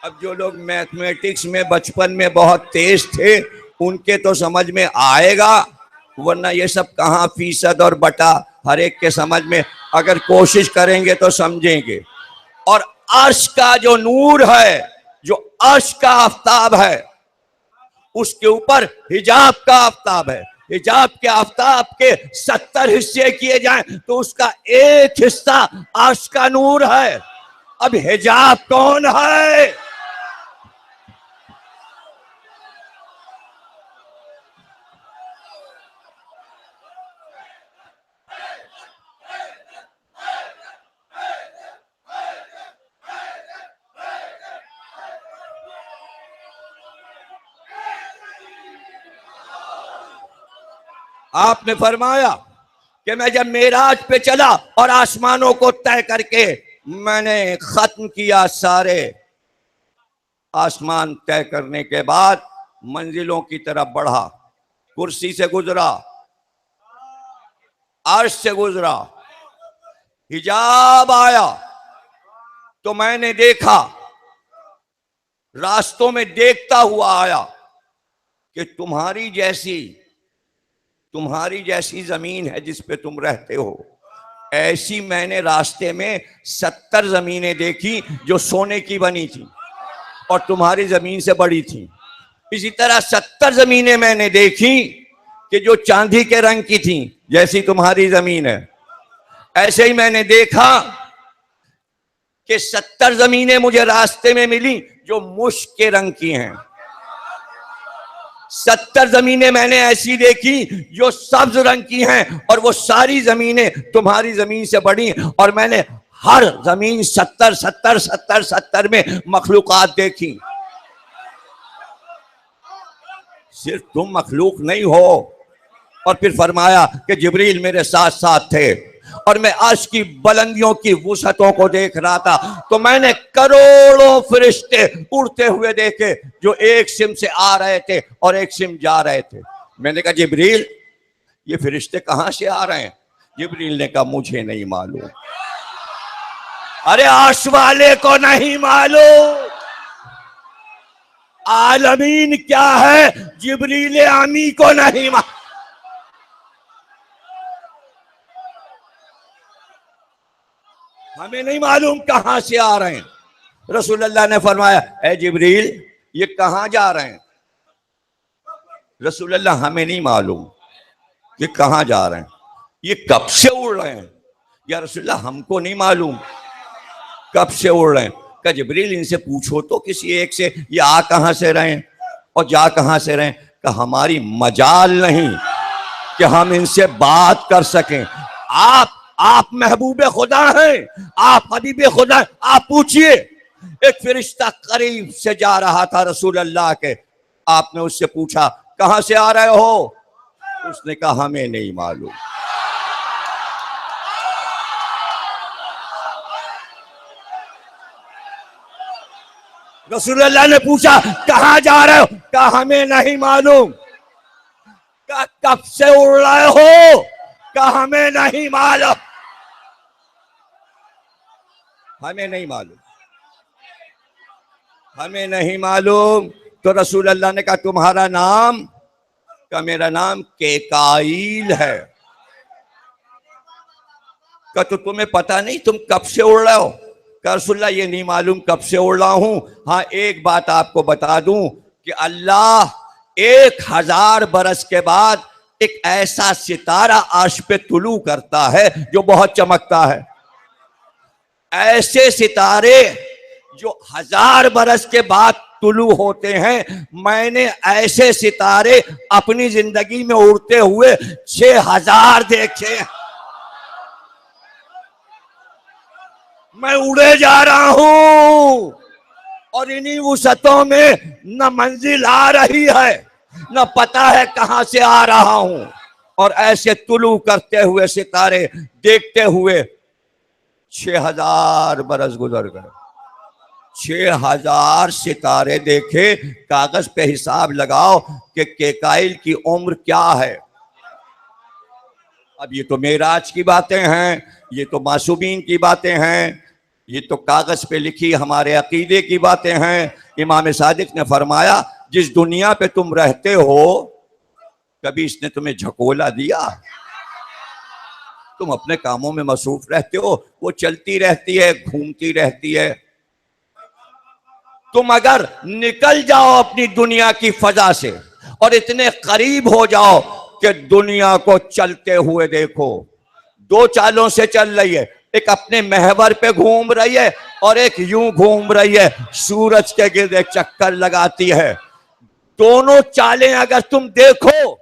अब जो लोग मैथमेटिक्स में बचपन में बहुत तेज थे उनके तो समझ में आएगा, वरना ये सब कहाँ फीसद और बटा हर एक के समझ में, अगर कोशिश करेंगे तो समझेंगे। और अर्श का जो नूर है, जो अर्श का आफताब है, उसके ऊपर हिजाब का आफताब है। हिजाब के आफताब के 70 हिस्से किए जाएं तो उसका एक हिस्सा अर्श का नूर है। अब हिजाब कौन है? आपने फरमाया कि मैं जब मेराज पे चला और आसमानों को तय करके मैंने खत्म किया, सारे आसमान तय करने के बाद मंजिलों की तरफ बढ़ा, कुर्सी से गुजरा, अर्श से गुजरा, हिजाब आया, तो मैंने देखा, रास्तों में देखता हुआ आया कि तुम्हारी जैसी जमीन है जिस पे तुम रहते हो, ऐसी मैंने रास्ते में 70 जमीनें देखी जो सोने की बनी थी और तुम्हारी जमीन से बड़ी थी। इसी तरह 70 जमीनें मैंने देखी कि जो चांदी के रंग की थी जैसी तुम्हारी जमीन है। ऐसे ही मैंने देखा कि 70 जमीनें मुझे रास्ते में मिली जो मुश्क के रंग की हैं। 70 जमीनें मैंने ऐसी देखी जो सब्ज रंग की हैं, और वो सारी जमीनें तुम्हारी जमीन से बड़ी, और मैंने हर जमीन 70 70 70 70 में मखलूकात देखी। सिर्फ तुम मखलूक नहीं हो। और फिर फरमाया कि जिब्रील मेरे साथ साथ थे और मैं अर्श की बुलंदियों की वुसअतों को देख रहा था, तो मैंने करोड़ों फरिश्ते उड़ते हुए देखे जो एक सिम से आ रहे थे और एक सिम जा रहे थे। मैंने कहा जिब्रील ये फरिश्ते कहां से आ रहे हैं? जिब्रील ने कहा मुझे नहीं मालूम। अरे अर्श वाले को नहीं मालूम, आलमीन क्या है जिब्रील आमी को नहीं मालूम। हमें नहीं मालूम कहां से आ रहे हैं। रसूलुल्लाह ने फरमाया ए जिब्रील ये कहां जा रहे हैं? रसूलुल्लाह हमें नहीं मालूम ये कहां जा रहे हैं, ये कब से उड़ रहे हैं? या रसूलुल्लाह हमको नहीं मालूम कब से उड़ रहे हैं। क्या जिब्रील इनसे पूछो तो किसी एक से, ये आ कहां से रहे हैं और जा कहां से रहे हैं? कि हमारी मजाल नहीं कि हम इनसे बात कर सकें। आप महबूबे खुदा हैं, आप हबीबे खुदा हैं, आप पूछिए। एक फरिश्ता करीब से जा रहा था रसूल अल्लाह के, आपने उससे पूछा कहां से आ रहे हो? उसने कहा हमें नहीं मालूम। रसूल अल्लाह ने पूछा कहां जा रहे हो? कहा हमें नहीं मालूम। कहा कब से उड़ रहे हो? कहा हमें नहीं मालूम। हमें नहीं मालूम, हमें नहीं मालूम। तो रसूल अल्लाह ने कहा तुम्हारा नाम? का मेरा नाम केकाईल है। का तो तुम्हें पता नहीं तुम कब से उड़ रहे हो? का रसूलल्लाह ये नहीं मालूम कब से उड़ रहा हूं। हाँ एक बात आपको बता दूं कि अल्लाह 1000 बरस के बाद एक ऐसा सितारा अर्श पे तुलू करता है जो बहुत चमकता है। ऐसे सितारे जो 1000 बरस के बाद तुलू होते हैं, मैंने ऐसे सितारे अपनी जिंदगी में उड़ते हुए 6000 देखे। मैं उड़े जा रहा हूं और इन्हीं वुसतों में न मंजिल आ रही है, न पता है कहां से आ रहा हूं। और ऐसे तुलू करते हुए सितारे देखते हुए 6000 बरस गुजर गए। 6000 सितारे देखे। कागज पे हिसाब लगाओ कि केकाइल की उम्र क्या है। अब ये तो मेराज की बातें हैं, ये तो मासूमीन की बातें हैं, ये तो कागज पे लिखी हमारे अकीदे की बातें हैं। इमाम सादिक ने फरमाया, जिस दुनिया पे तुम रहते हो कभी इसने तुम्हें झकोला दिया? तुम अपने कामों में मसरूफ रहते हो, वो चलती रहती है, घूमती रहती है। तुम अगर निकल जाओ अपनी दुनिया की फजा से और इतने करीब हो जाओ कि दुनिया को चलते हुए देखो, दो चालों से चल रही है, एक अपने महवर पे घूम रही है और एक यूं घूम रही है, सूरज के गिर्द एक चक्कर लगाती है। दोनों चालें अगर तुम देखो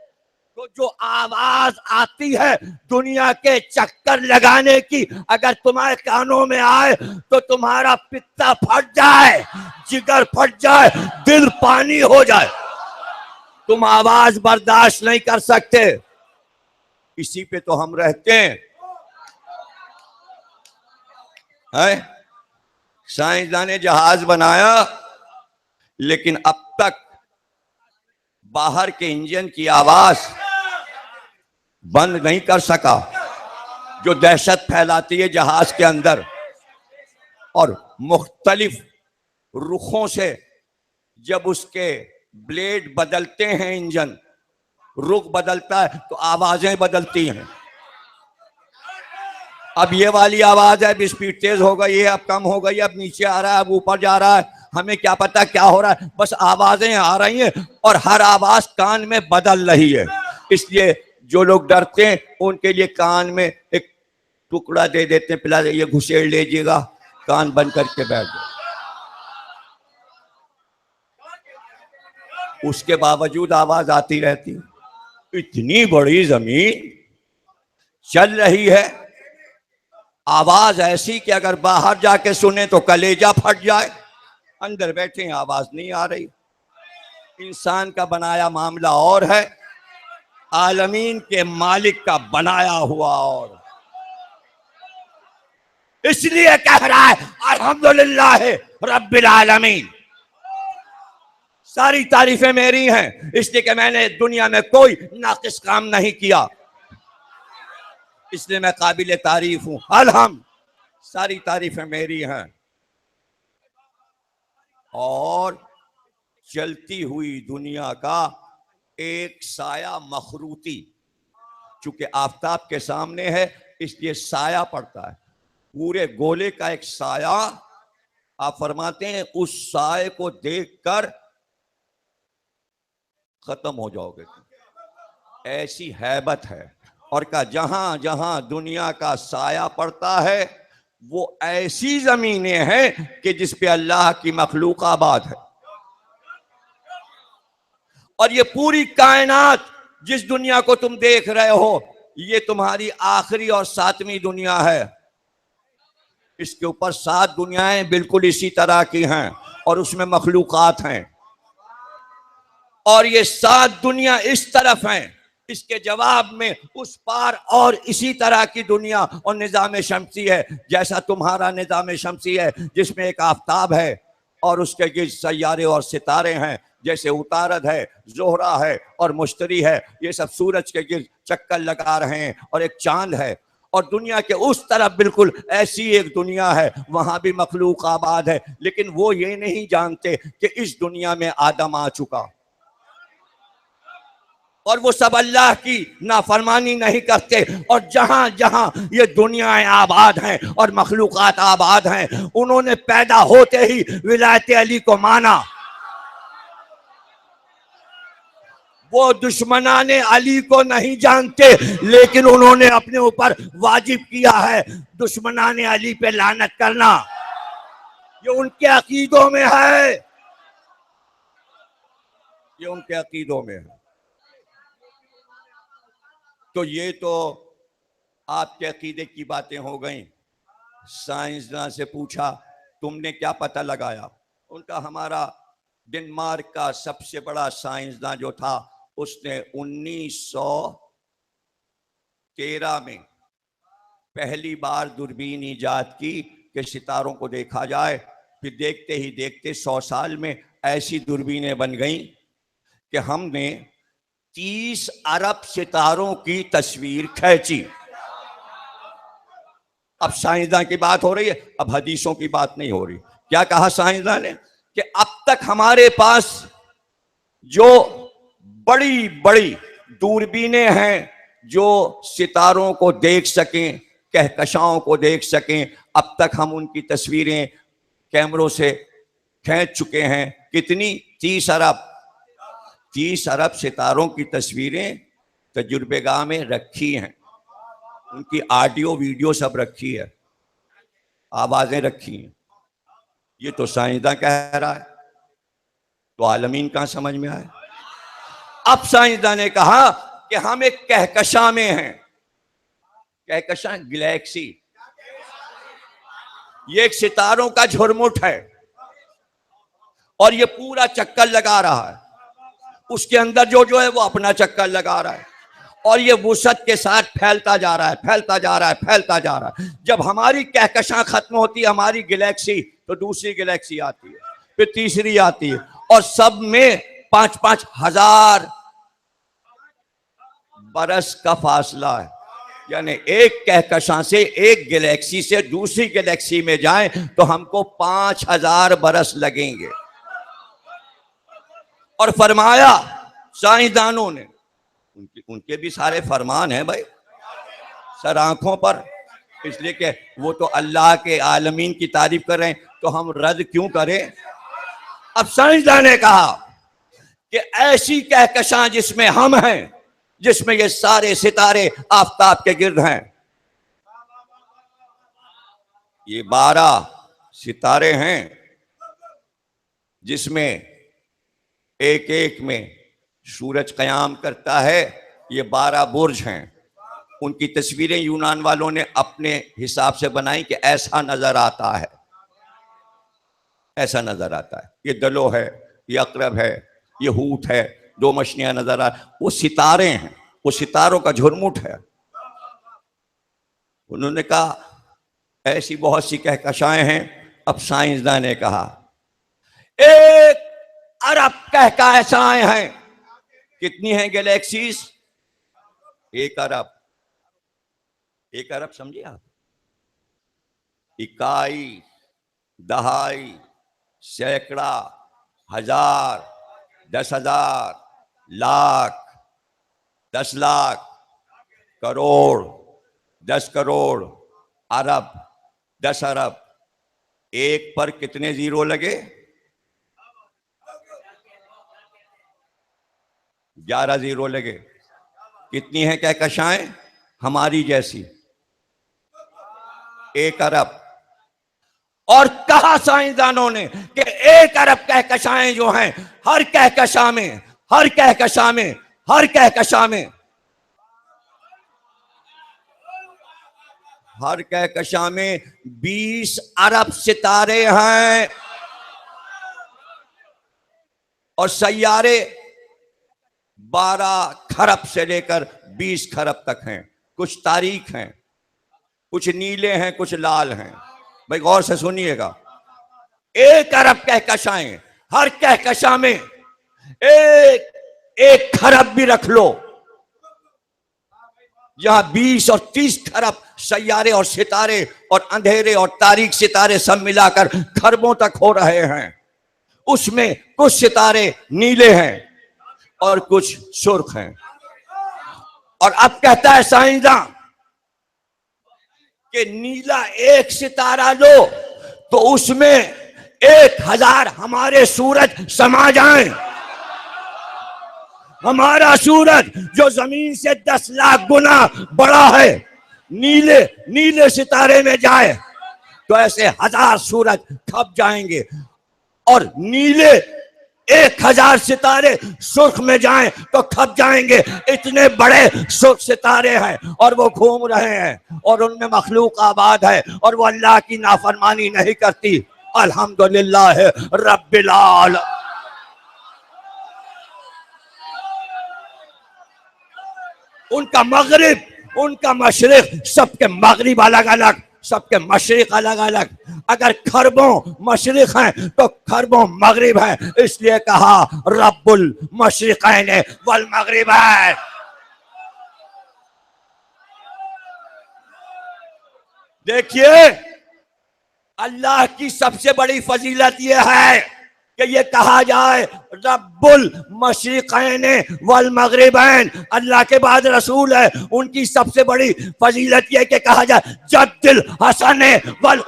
तो जो आवाज आती है दुनिया के चक्कर लगाने की, अगर तुम्हारे कानों में आए तो तुम्हारा पित्ता फट जाए, जिगर फट जाए, दिल पानी हो जाए। तुम आवाज बर्दाश्त नहीं कर सकते। इसी पे तो हम रहते हैं। साइंसदान ने जहाज बनाया, लेकिन अब तक बाहर के इंजन की आवाज बंद नहीं कर सका, जो दहशत फैलाती है जहाज के अंदर। और मुख्तलिफ रुखों से जब उसके ब्लेड बदलते हैं, इंजन रुख बदलता है तो आवाजें बदलती हैं। अब ये वाली आवाज है, अब स्पीड तेज हो गई है, अब कम हो गई, अब नीचे आ रहा है, अब ऊपर जा रहा है, हमें क्या पता क्या हो रहा है, बस आवाजें आ रही हैं और हर आवाज कान में बदल रही है। इसलिए जो लोग डरते हैं उनके लिए कान में एक टुकड़ा दे देते हैं, पिला ये घुसेड़ लीजिएगा, कान बंद करके बैठ जाओ। उसके बावजूद आवाज आती रहती है। इतनी बड़ी जमीन चल रही है, आवाज ऐसी कि अगर बाहर जाके सुने तो कलेजा फट जाए। अंदर बैठे हैं, आवाज नहीं आ रही। इंसान का बनाया मामला और है, आलमीन के मालिक का बनाया हुआ और। इसलिए कह रहा है अल्हम्दुलिल्लाह रब्बिल आलमीन। सारी तारीफें मेरी हैं, इसलिए कि मैंने दुनिया में कोई नाकिस काम नहीं किया, इसलिए मैं काबिल तारीफ हूं। अलहम सारी तारीफें मेरी हैं। और चलती हुई दुनिया का एक साया मखरूती, चूंकि आफताब के सामने है इसलिए साया पड़ता है। पूरे गोले का एक साया, आप फरमाते हैं उस साये को देखकर खत्म हो जाओगे, ऐसी हैबत है। और का जहां जहां दुनिया का साया पड़ता है वो ऐसी जमीनें हैं कि जिस पे अल्लाह की मखलूक आबाद है। और ये पूरी कायनात जिस दुनिया को तुम देख रहे हो, ये तुम्हारी आखिरी और 7वीं दुनिया है। इसके ऊपर 7 दुनियाएं बिल्कुल इसी तरह की हैं और उसमें मखलूकात हैं। और ये 7 दुनिया इस तरफ हैं, इसके जवाब में उस पार और इसी तरह की दुनिया और निज़ाम शमसी है, जैसा तुम्हारा निज़ाम शमसी है जिसमें एक आफताब है और उसके गिर्द सैयारे और सितारे हैं, जैसे उतारद है, जोहरा है और मुश्तरी है। ये सब सूरज के गिर्द चक्कर लगा रहे हैं और एक चांद है। और दुनिया के उस तरफ बिल्कुल ऐसी एक दुनिया है, वहां भी मखलूक आबाद है, लेकिन वो ये नहीं जानते कि इस दुनिया में आदम आ चुका। और वो सब अल्लाह की नाफरमानी नहीं करते। और जहां जहां ये दुनियाएं आबाद हैं और मखलूकात आबाद हैं, उन्होंने पैदा होते ही विलायत अली को माना। वो दुश्मनाने अली को नहीं जानते, लेकिन उन्होंने अपने ऊपर वाजिब किया है दुश्मनाने अली पे लानत करना। ये उनके अकीदों में है, ये उनके अकीदों में है। तो ये तो आपके अकीदे की बातें हो गई। साइंसदान से पूछा तुमने क्या पता लगाया? उनका हमारा डेनमार्क का सबसे बड़ा साइंसदान जो था उसने 1913 में पहली बार दूरबीन ईजाद की कि सितारों को देखा जाए। फिर देखते ही देखते 100 साल में ऐसी दूरबीनें बन गई कि हमने 30 अरब सितारों की तस्वीर खींची। अब साइंसदान की बात हो रही है, अब हदीसों की बात नहीं हो रही। क्या कहा साइंसदान ने कि अब तक हमारे पास जो बड़ी बड़ी दूरबीनें हैं जो सितारों को देख सकें, कहकशाओं को देख सकें, अब तक हम उनकी तस्वीरें कैमरों से खींच चुके हैं। कितनी? 30 अरब। 30 अरब सितारों की तस्वीरें तजुर्बेगाह में रखी हैं, उनकी ऑडियो वीडियो सब रखी है, आवाजें रखी हैं। ये तो साइंसदान कह रहा है, तो आलमीन कहां समझ में आए? अब साइंसदान ने कहा कि हम एक कहकशा में हैं। कहकशा गैलेक्सी, ये एक सितारों का झुरमुट है और ये पूरा चक्कर लगा रहा है। उसके अंदर जो है वो अपना चक्कर लगा रहा है और ये वुसअत के साथ फैलता जा रहा है, फैलता जा रहा है, फैलता जा रहा है। जब हमारी कहकशां खत्म होती है, हमारी गैलेक्सी, तो दूसरी गैलेक्सी आती है, फिर तीसरी आती है और सब में 5-5 हजार बरस का फासला है। यानी एक कहकशां से, एक गैलेक्सी से दूसरी गैलेक्सी में जाएं तो हमको 5000 बरस लगेंगे। और फरमाया साइंसदानों ने, उनके भी सारे फरमान हैं भाई सर आंखों पर, इसलिए कि वो तो अल्लाह के आलमीन की तारीफ कर रहे हैं, तो हम रद्द क्यों करें? अब साइंसदान ने कहा कि ऐसी कहकशां जिसमें हम हैं, जिसमें ये सारे सितारे आफताब के गिर्द हैं, ये 12 सितारे हैं जिसमें एक एक में सूरज कयाम करता है। ये 12 बुर्ज हैं, उनकी तस्वीरें यूनान वालों ने अपने हिसाब से बनाई कि ऐसा नजर आता है, ऐसा नजर आता है। ये दलो है, ये अकरब है, ये हूत है, 2 मछलियां नजर आ, वो सितारे हैं, वो सितारों का झुरमुट है। उन्होंने कहा ऐसी बहुत सी कहकशाएं हैं। अब साइंसदान ने कहा 1 अरब कहकशाएं हैं। कितनी हैं गैलेक्सीज? 1 अरब। 1 अरब समझिए आप, इकाई, दहाई, सैकड़ा, हजार, 10,000, लाख, 10 लाख, करोड़, 10 करोड़, अरब, 10 अरब। 1 पर कितने जीरो लगे? 11 जीरो लगे। कितनी है कहकशाएं? हमारी जैसी 1 अरब। और कहा साइंसदानों ने कि 1 अरब कहकशाएं जो हैं, हर कहकशा में, हर कहकशा में, हर कहकशा में, हर कहकशा में 20 अरब सितारे हैं और सैयारे 12 खरब से लेकर 20 खरब तक हैं। कुछ तारीख हैं, कुछ नीले हैं, कुछ लाल हैं। भाई गौर से सुनिएगा, 1 अरब कहकशाएं, हर कहकशा में एक खरब भी रख लो, जहां 20 और 30 खरब सैयारे और सितारे और अंधेरे और तारीक सितारे सब मिलाकर खरबों तक हो रहे हैं। उसमें कुछ सितारे नीले हैं और कुछ सुर्ख हैं। और अब कहता है साइंसदान कि नीला एक सितारा लो तो उसमें 1000 हमारे सूरज समा जाएं। हमारा सूरज जो जमीन से 10 लाख गुना बड़ा है, नीले नीले सितारे में जाए तो ऐसे 1000 सूरज खप जाएंगे, और नीले 1000 सितारे सुर्ख में जाएं तो खप जाएंगे। इतने बड़े सुर्ख सितारे हैं और वो घूम रहे हैं और उनमें मखलूक आबाद है और वो अल्लाह की नाफरमानी नहीं करती। अल्हम्दुलिल्लाह रब्बिल आलमीन। उनका मगरिब, उनका मशरिक, सबके मगरिब अलग अलग, सबके मशरिक अलग अलग। अगर खरबों मशरिक हैं तो खरबों मगरिब हैं, इसलिए कहा रब्बुल मशरिकैन वल मगरिबैन। देखिए, अल्लाह की सबसे बड़ी फजीलत यह है कि ये कहा जाए रब्बुल मशरिकैन वल मगरिबैन। अल्लाह के बाद रसूल है, उनकी सबसे बड़ी फजीलत यह कि कहा जाए जद्दिल हसन वल।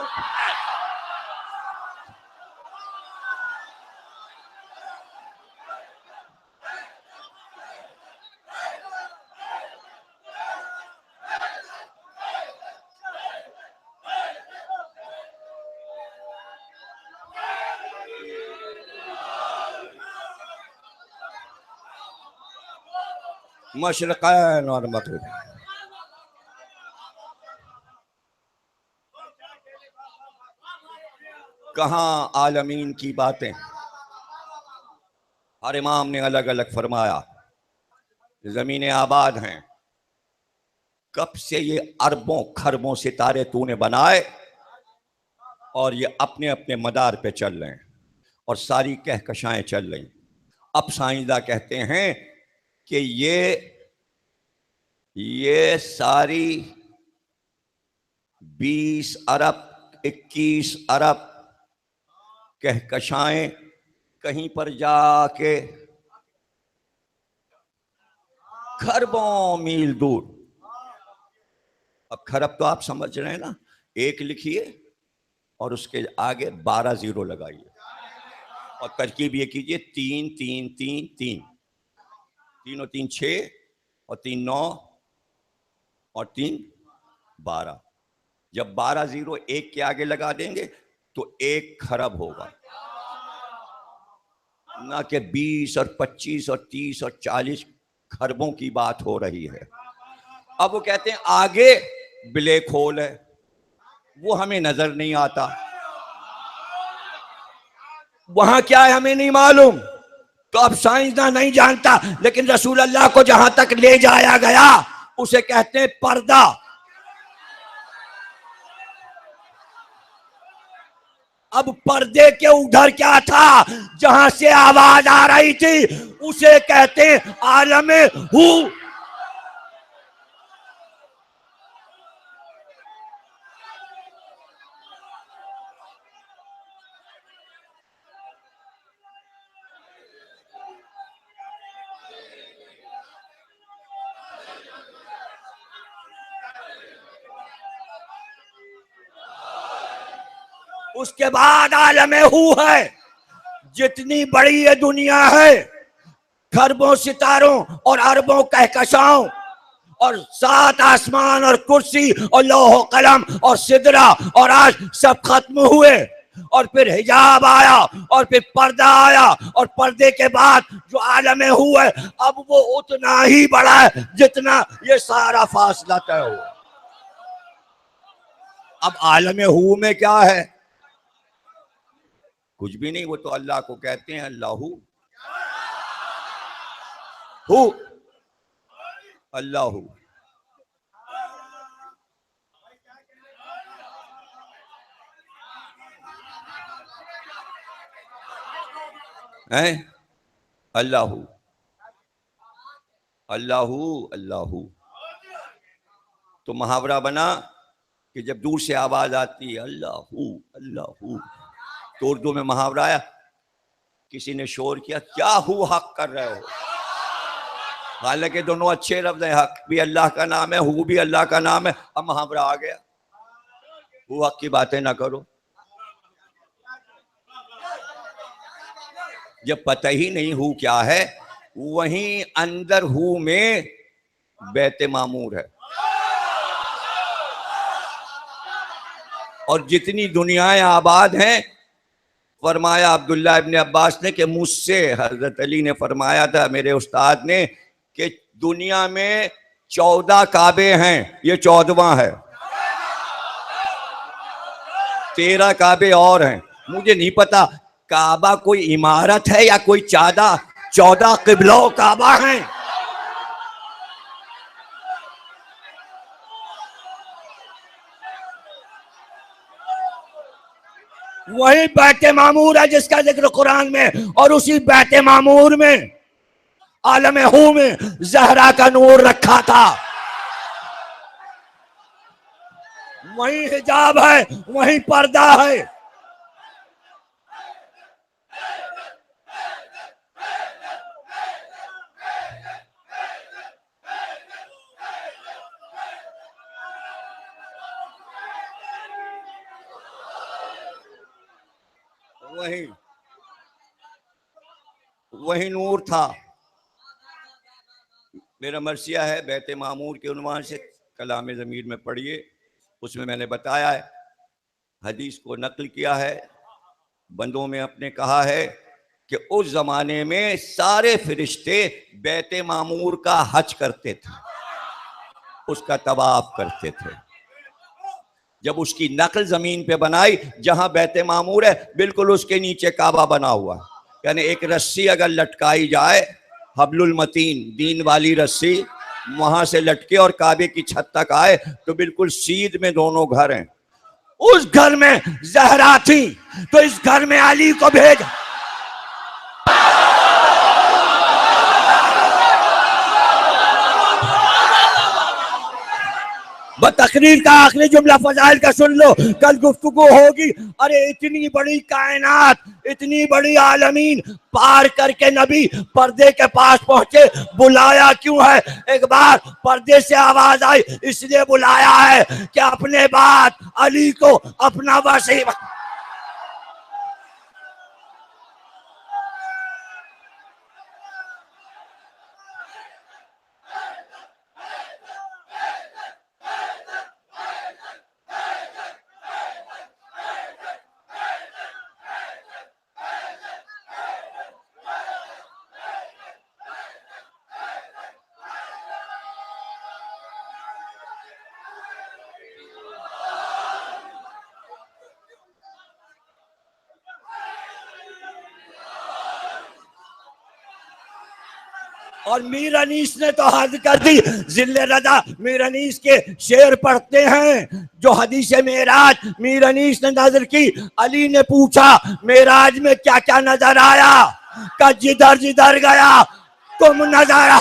मशरिकैन और मगरिब। कहाँ आलमीन की बातें। हर इमाम ने अलग अलग फरमाया। जमीनें आबाद हैं, कब से ये अरबों खरबों सितारे तूने बनाए और ये अपने अपने मदार पे चल रहे हैं और सारी कहकशाएं चल रही। अब साइंसदां कहते हैं कि ये सारी 20 अरब 21 अरब कहकशाएं कहीं पर जाके खरबों मील दूर। अब खरब तो आप समझ रहे हैं ना, एक लिखिए और उसके आगे 12 जीरो लगाइए और तरकीब ये कीजिए 3 3 3 3, 3 और 3 6 और 3 9 और 3 12। जब 12 जीरो एक के आगे लगा देंगे तो 1 खरब होगा, ना कि 20 और 25 और 30 और 40 खरबों की बात हो रही है। अब वो कहते हैं आगे ब्लैक होल है, वो हमें नजर नहीं आता, वहां क्या है हमें नहीं मालूम। तो अब साइंसदान नहीं जानता, लेकिन रसूल अल्लाह को जहां तक ले जाया गया उसे कहते हैं पर्दा। अब पर्दे के उधर क्या था जहां से आवाज आ रही थी, उसे कहते हैं आलमे हू। उसके बाद आलमे हू है। जितनी बड़ी ये दुनिया है, खरबों सितारों और अरबों कहकशाओं और 7 आसमान और कुर्सी और लौह कलम और सिदरा और आज सब खत्म हुए और फिर हिजाब आया और फिर पर्दा आया और पर्दे के बाद जो आलमे हू है अब वो उतना ही बड़ा है जितना ये सारा फासला तय हुआ। अब आलमे हू में क्या है? कुछ भी नहीं, वो तो अल्लाह को कहते हैं अल्लाहू हू, अल्लाहू। हैं अल्लाहू अल्लाहू अल्लाहू। तो मुहावरा बना कि जब दूर से आवाज आती है अल्लाहू अल्लाहू, तो उर्दू में मुहावरा आया, किसी ने शोर किया क्या हु हक कर रहे हो। हालांकि दोनों अच्छे लफ्ज हैं, हक भी अल्लाह का नाम है, हु भी अल्लाह का नाम है। अब मुहावरा आ गया, हु हक की बातें ना करो। जब पता ही नहीं हु क्या है वहीं अंदर हूं में बैत मामूर है। और जितनी दुनियाएं आबाद हैं, फरमाया अब्दुल्ला इब्ने अब्बास ने कि मुझसे हजरत अली ने फरमाया था, मेरे उस्ताद ने, कि दुनिया में 14 काबे हैं, ये 14वां है, 13 काबे और हैं। मुझे नहीं पता काबा कोई इमारत है या कोई 14 किबला काबा हैं। वही बैत मामूर है जिसका जिक्र कुरान में, और उसी बैत मामूर में आलम हू में जहरा का नूर रखा था। वही हिजाब है, वही पर्दा है। वही वही नूर था। मेरा मरसिया है बैत मामूर के उन्वान से, कलाम ज़मीर में पढ़िए, उसमें मैंने बताया है, हदीस को नकल किया है, बंदों में अपने कहा है कि उस जमाने में सारे फरिश्ते बैत मामूर का हज करते थे, उसका तवाफ करते थे। जब उसकी नकल जमीन पे बनाई, जहां बैत मामूर है बिल्कुल उसके नीचे काबा बना हुआ, यानी एक रस्सी अगर लटकाई जाए, हबलुल मतीन दीन वाली रस्सी वहां से लटके और काबे की छत तक आए, तो बिल्कुल सीध में दोनों घर हैं। उस घर में जहरा थी, तो इस घर में अली को भेज। तकरीर का आखिरी जुमला फजाइल का सुन लो, कल गुफ्तगू होगी। अरे इतनी बड़ी कायनात, इतनी बड़ी आलमीन पार करके नबी पर्दे के पास पहुंचे, बुलाया क्यों है? एक बार पर्दे से आवाज आई, इसलिए बुलाया है कि अपने बाद अली को अपना वसी। और मीर अनीस ने तो हद कर दी, जिल्ले रजा मीर अनीस के शेर पढ़ते हैं जो हदीस मेराज मीर अनीस ने नजर की। अली ने पूछा मेराज में क्या क्या नजर आया? का जिधर जिधर गया तुम नजर आ।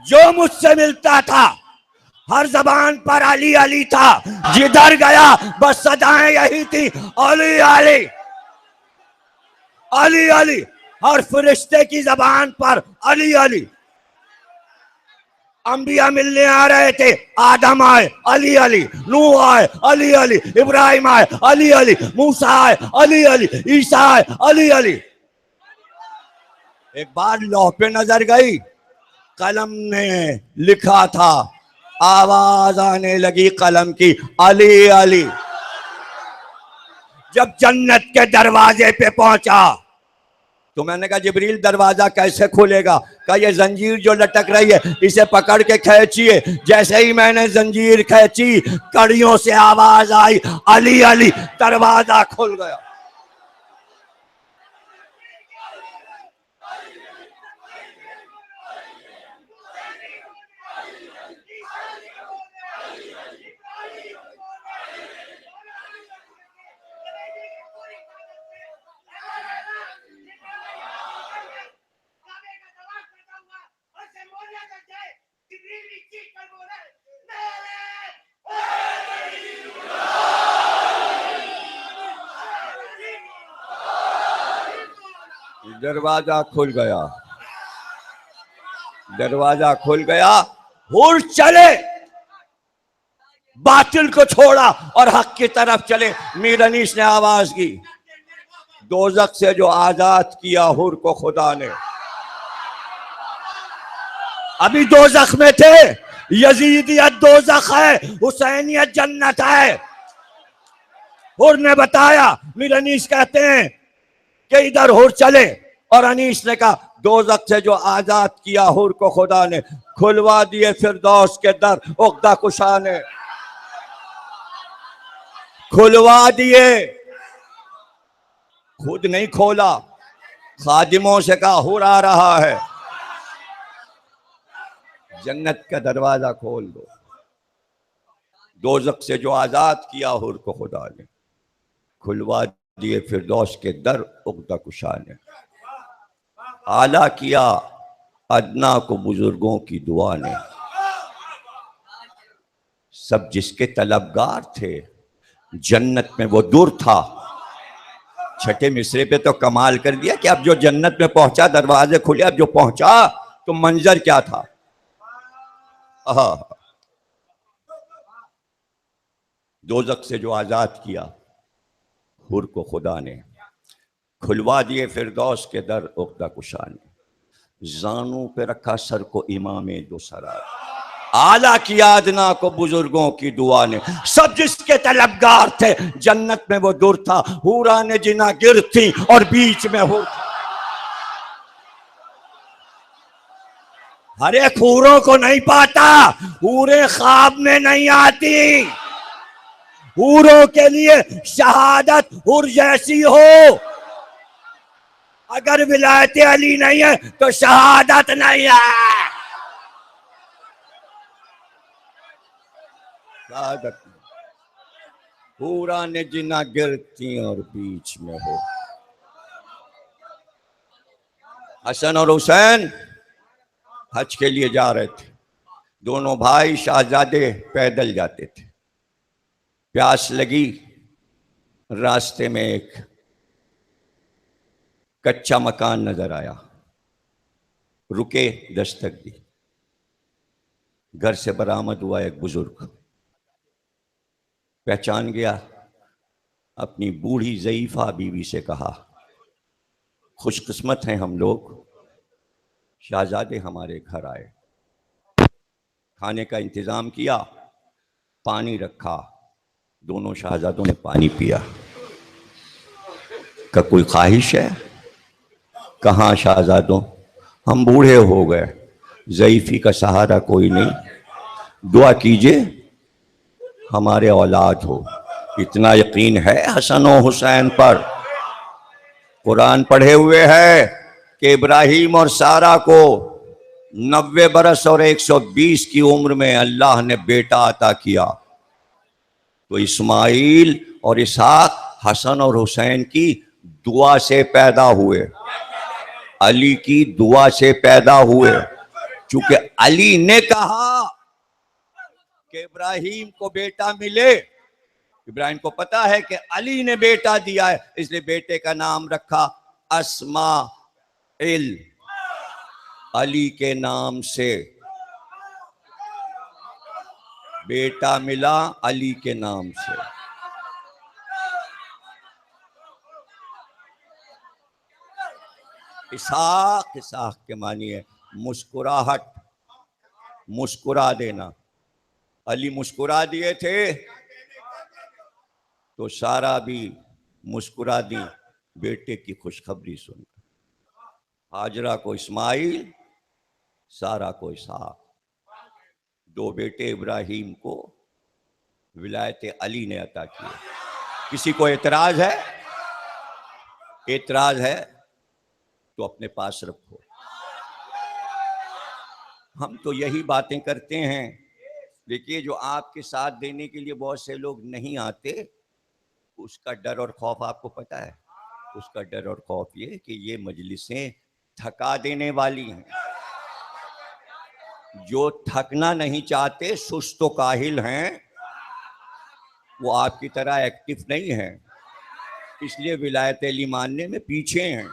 जो मुझसे मिलता था हर जबान पर अली अली था, जिधर गया बस सदाएं यही थी, अली अली अली अली। हर फरिश्ते की जबान पर अली अली। अंबिया मिलने आ रहे थे, आदम आए अली अली, नूह आए अली अली, इब्राहिम आए अली अली, मूसा आए अली अली, ईसा आए अली अली। एक बार लौह पे नजर गई, कलम ने लिखा था, आवाज आने लगी कलम की, अली अली। जब जन्नत के दरवाजे पे पहुंचा तो मैंने कहा जिब्रील दरवाजा कैसे खुलेगा? कहा ये जंजीर जो लटक रही है इसे पकड़ के खींचिए। जैसे ही मैंने जंजीर खींची, कड़ियों से आवाज आई, अली अली, दरवाजा खुल गया। दरवाजा खुल गया, दरवाजा खुल गया, हुर चले, बातिल को छोड़ा और हक की तरफ चले। मीर अनीस ने आवाज की, दोजख से जो आजाद किया हुर को खुदा ने। अभी दोजख में थे, यजीदियत दोजख है, हुसैनियत जन्नत है। हुर ने बताया, मीर अनीस कहते हैं कि इधर हुर चले, और अनीस ने कहा दोजख से जो आजाद किया हुर को खुदा ने, खुलवा दिए फिरदौस के दर उक़दा कुशा ने, खुलवा दिए, खुद नहीं खोला, खादिमों से कहा हुर आ रहा है, जन्नत का दरवाजा खोल दो। दोजख से जो आजाद किया हुर को खुदा ने, खुलवा दिए फिरदौस के दर उक़दा कुशा ने। आला किया अदना को बुजुर्गों की दुआ ने। सब जिसके तलबगार थे जन्नत में वो दूर था। छठे मिसरे पे तो कमाल कर दिया कि अब जो जन्नत में पहुंचा, दरवाजे खुले, अब जो पहुंचा तो मंजर क्या था। दोजख से जो आजाद किया हुर को खुदा ने, खुलवा दिए फिरदौस के दर उक़दा कुशा ने। जानू पे रखा सर को इमामे दो सरा, आला किया अदना को बुजुर्गों की दुआ ने। सब जिसके तलबगार थे जन्नत में वो दूर था। हूरा ने जिना गिर थी और बीच में हुर था। हर एक हूरों को नहीं पाता, हूरे ख्वाब में नहीं आती। हूरों के लिए शहादत हुर जैसी हो। अगर विलायत अली नहीं है तो शहादत नहीं है। शहादत पूरा ने जिना गिरती और बीच में हो। हसन और हुसैन हज के लिए जा रहे थे। दोनों भाई शाहजादे पैदल जाते थे। प्यास लगी, रास्ते में एक कच्चा मकान नजर आया। रुके, दस्तक दी। घर से बरामद हुआ एक बुजुर्ग। पहचान गया, अपनी बूढ़ी ज़ईफ़ा बीवी से कहा, खुशकिस्मत हैं हम लोग, शाहजादे हमारे घर आए। खाने का इंतज़ाम किया, पानी रखा। दोनों शाहजादों ने पानी पिया। का कोई ख्वाहिश है? कहाँ शाहजादों, हम बूढ़े हो गए, ज़ईफ़ी का सहारा कोई नहीं, दुआ कीजिए हमारे औलाद हो। इतना यकीन है हसन और हुसैन पर, कुरान पढ़े हुए है कि इब्राहीम और सारा को 90 बरस और 120 की उम्र में अल्लाह ने बेटा अता किया। तो इस्माइल और इसहाक हसन और हुसैन की दुआ से पैदा हुए, अली की दुआ से पैदा हुए। चूंकि अली ने कहा कि इब्राहीम को बेटा मिले, इब्राहीम को पता है कि अली ने बेटा दिया है, इसलिए बेटे का नाम रखा अस्माइल, अली के नाम से बेटा मिला, अली के नाम से। इसहाक, इसहाक के मानी है मुस्कुराहट, मुस्कुरा देना। अली मुस्कुरा दिए थे तो सारा भी मुस्कुरा दी बेटे की खुशखबरी सुनकर। हाजरा को इस्माइल, सारा को इसहाक, दो बेटे इब्राहीम को विलायत अली ने अता किए। किसी को एतराज है? एतराज है तो अपने पास रखो। हम तो यही बातें करते हैं। देखिए, जो आपके साथ देने के लिए बहुत से लोग नहीं आते, उसका डर और खौफ आपको पता है। उसका डर और खौफ ये कि ये मजलिसें थका देने वाली हैं। जो थकना नहीं चाहते, सुस्त व काहिल हैं, वो आपकी तरह एक्टिव नहीं है, इसलिए विलायत अली मानने में पीछे हैं।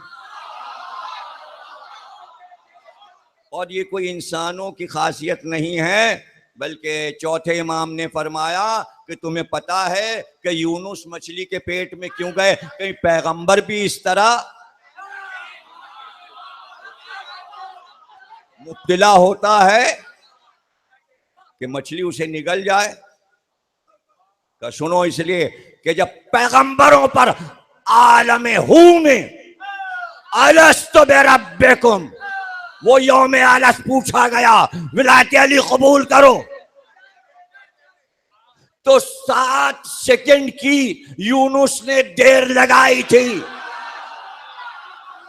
और ये कोई इंसानों की खासियत नहीं है, बल्कि चौथे इमाम ने फरमाया कि तुम्हें पता है कि यूनुस मछली के पेट में क्यों गए? कहीं पैगंबर भी इस तरह मुब्तला होता है कि मछली उसे निगल जाए? तो सुनो, इसलिए कि जब पैगंबरों पर आलमे हू में अलस्तु बिरब्बिकुम वो यौम आलस पूछा गया, विलायत अली कबूल करो, तो 7 सेकंड की यूनुस ने देर लगाई थी।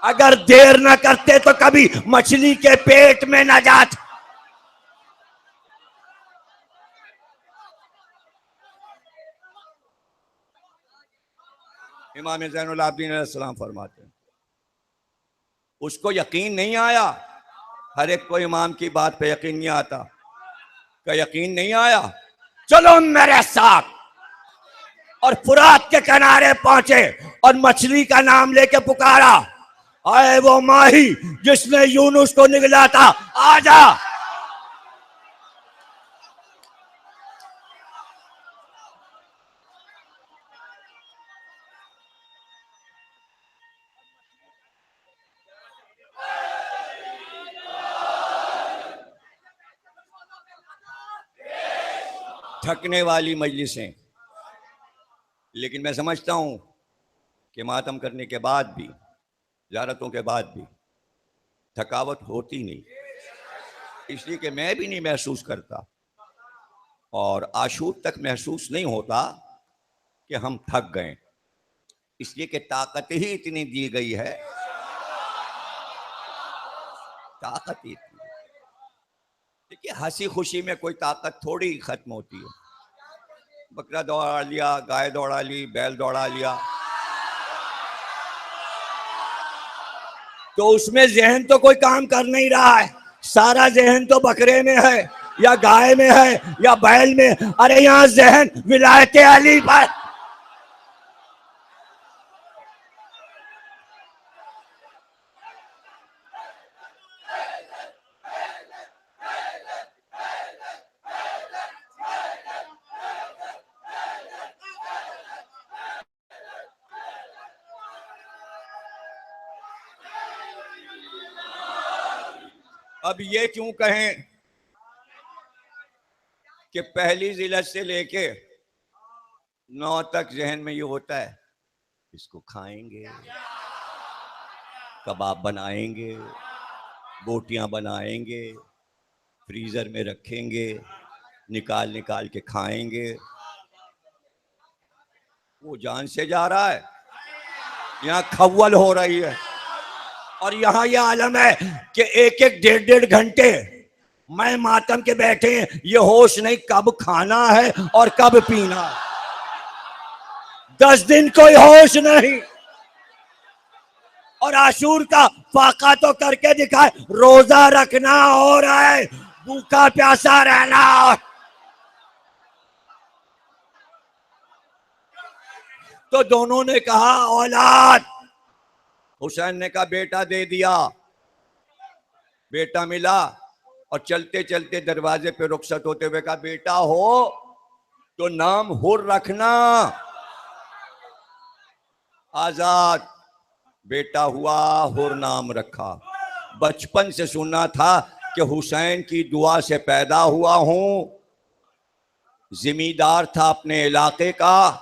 अगर देर न करते तो कभी मछली के पेट में न जाते। इमाम ज़ैनुल आबिदीन अलैहिस्सलाम फरमाते हैं, उसको यकीन नहीं आया। हर एक को इमाम की बात पे यकीन नहीं आता। क्या यकीन नहीं आया? चलो मेरे साथ। और फुरात के किनारे पहुंचे और मछली का नाम लेके पुकारा, आए वो माही जिसने यूनुस को निगला था, आजा। थकने वाली मजलिसें, लेकिन मैं समझता हूं कि मातम करने के बाद भी, ज़ियारतों के बाद भी थकावट होती नहीं, इसलिए कि मैं भी नहीं महसूस करता और आशूर तक महसूस नहीं होता कि हम थक गए, इसलिए कि ताकत ही इतनी दी गई है। ताकत ही इतनी। देखिए, हंसी खुशी में कोई ताकत थोड़ी खत्म होती है। बकरा दौड़ा लिया, गाय दौड़ा ली, बैल दौड़ा लिया, तो उसमें जहन तो कोई काम कर नहीं रहा है, सारा जहन तो बकरे में है या गाय में है या बैल में। अरे यहां जहन विलायत अली पर। अब ये क्यों कहें कि पहली जिलत से लेके 9 तक जहन में ये होता है, इसको खाएंगे, कबाब बनाएंगे, बोटियां बनाएंगे, फ्रीजर में रखेंगे, निकाल निकाल के खाएंगे। वो जान से जा रहा है, यहाँ खव्वल हो रही है। और यहाँ यह आलम है कि एक एक 1.5 घंटे मैं मातम के बैठे हैं, ये होश नहीं कब खाना है और कब पीना है। 10 दिन कोई होश नहीं। और आशूर का फाका तो करके दिखाए, रोजा रखना और है, भूखा प्यासा रहना। तो दोनों ने कहा औलाद। हुसैन ने कहा बेटा दे दिया। बेटा मिला और चलते चलते दरवाजे पे रुखसत होते हुए कहा, बेटा हो तो नाम हुर रखना। आजाद बेटा हुआ, हुर नाम रखा। बचपन से सुना था कि हुसैन की दुआ से पैदा हुआ हूं। जिम्मेदार था अपने इलाके का,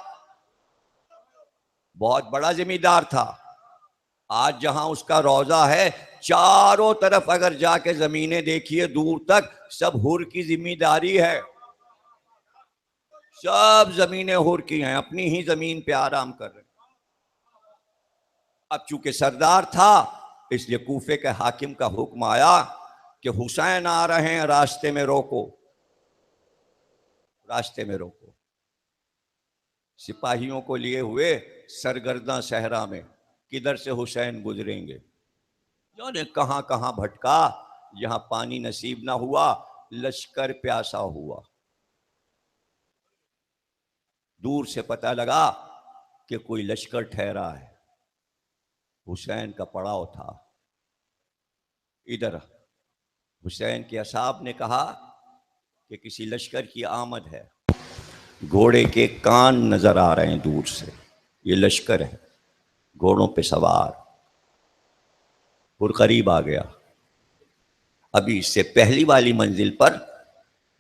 बहुत बड़ा जिम्मेदार था। आज जहां उसका रोजा है, चारों तरफ अगर जाके जमीनें देखिए दूर तक, सब हुर की जिम्मेदारी है। सब जमीनें हुर की हैं, अपनी ही जमीन पे आराम कर रहे। अब चूंकि सरदार था, इसलिए कूफे के हाकिम का हुक्म आया कि हुसैन आ रहे हैं, रास्ते में रोको, रास्ते में रोको। सिपाहियों को लिए हुए सरगर्दा सहरा में किधर से हुसैन गुजरेंगे, जाने कहां कहां भटका। जहां पानी नसीब ना हुआ, लश्कर प्यासा हुआ। दूर से पता लगा कि कोई लश्कर ठहरा है, हुसैन का पड़ाव था। इधर हुसैन के असाब ने कहा कि किसी लश्कर की आमद है, घोड़े के कान नजर आ रहे हैं दूर से, ये लश्कर है, घोड़ों पे सवार। पुरकरीब आ गया। अभी इससे पहली वाली मंजिल पर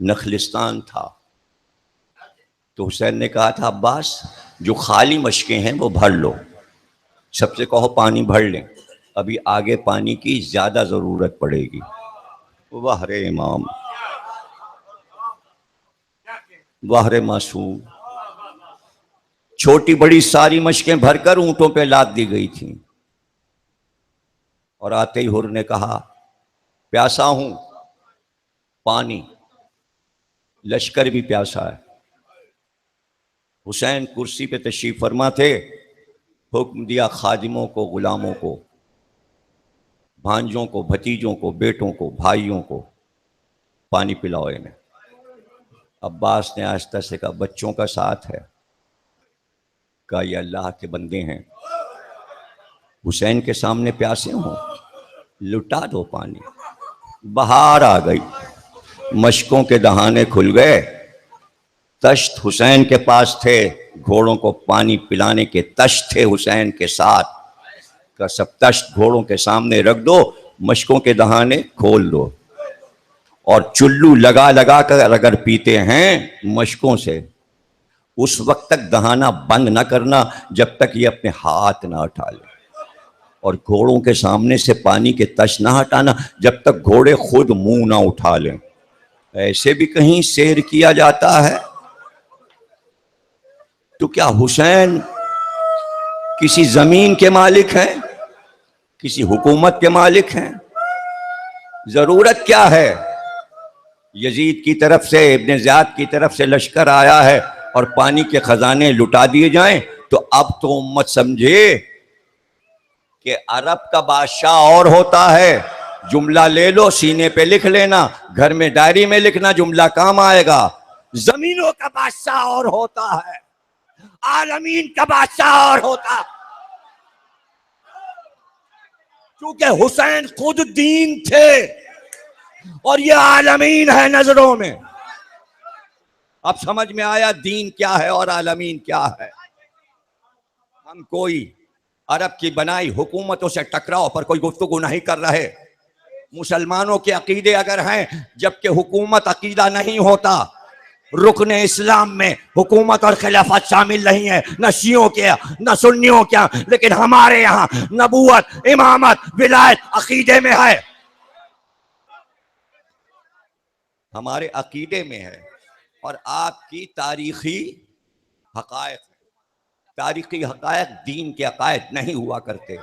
नखलिस्तान था। तो हुसैन ने कहा था, अब्बास जो खाली मशकें हैं वो भर लो, सबसे कहो पानी भर लें, अभी आगे पानी की ज्यादा जरूरत पड़ेगी। वाह रे इमाम, वाह रे मासूम। छोटी बड़ी सारी मशकें भरकर ऊंटों पे लाद दी गई थी। और आते ही हुर ने कहा, प्यासा हूं, पानी। लश्कर भी प्यासा है। हुसैन कुर्सी पे तशरीफ फरमा थे। हुक्म दिया खादिमों को, गुलामों को, भांजों को, भतीजों को, बेटों को, भाइयों को, पानी पिलाओ इन्हें। अब्बास ने आहिस्ता से कहा, बच्चों का साथ है। कहा, ये अल्लाह के बंदे हैं, हुसैन के सामने प्यासे हों, लुटा दो पानी। बहार आ गई, मशकों के दहाने खुल गए। तश्त हुसैन के पास थे, घोड़ों को पानी पिलाने के तश्त थे हुसैन के साथ। का सब तश्त घोड़ों के सामने रख दो, मशकों के दहाने खोल दो, और चुल्लू लगा लगा कर अगर पीते हैं मशकों से, उस वक्त तक दहाना बंद ना करना जब तक ये अपने हाथ ना उठा ले। और घोड़ों के सामने से पानी के तश्त ना हटाना जब तक घोड़े खुद मुंह ना उठा लें। ऐसे भी कहीं शेर किया जाता है? तो क्या हुसैन किसी जमीन के मालिक हैं, किसी हुकूमत के मालिक हैं? जरूरत क्या है? यजीद की तरफ से, इब्न ज़ियाद की तरफ से लश्कर आया है और पानी के खजाने लुटा दिए जाएं, तो अब तो उम्मत समझे कि अरब का बादशाह और होता है। जुमला ले लो, सीने पे लिख लेना, घर में डायरी में लिखना, जुमला काम आएगा। जमीनों का बादशाह और होता है, आलमीन का बादशाह और होता। क्योंकि हुसैन खुद दीन थे और ये आलमीन है नजरों में। अब समझ में आया दीन क्या है और आलमीन क्या है। हम कोई अरब की बनाई हुकूमतों से टकराव पर कोई गुफ्तगू नहीं कर रहे। मुसलमानों के अकीदे अगर हैं, जबकि हुकूमत अकीदा नहीं होता। रुकने इस्लाम में हुकूमत और खिलाफत शामिल नहीं है, न शियों के न सुन्नियों के, लेकिन हमारे यहाँ नबूवत, इमामत, विलायत अकीदे में है, हमारे अकीदे में है। और आपकी तारीखी हकायक, तारीखी हकायक दीन के हकायक नहीं हुआ करते।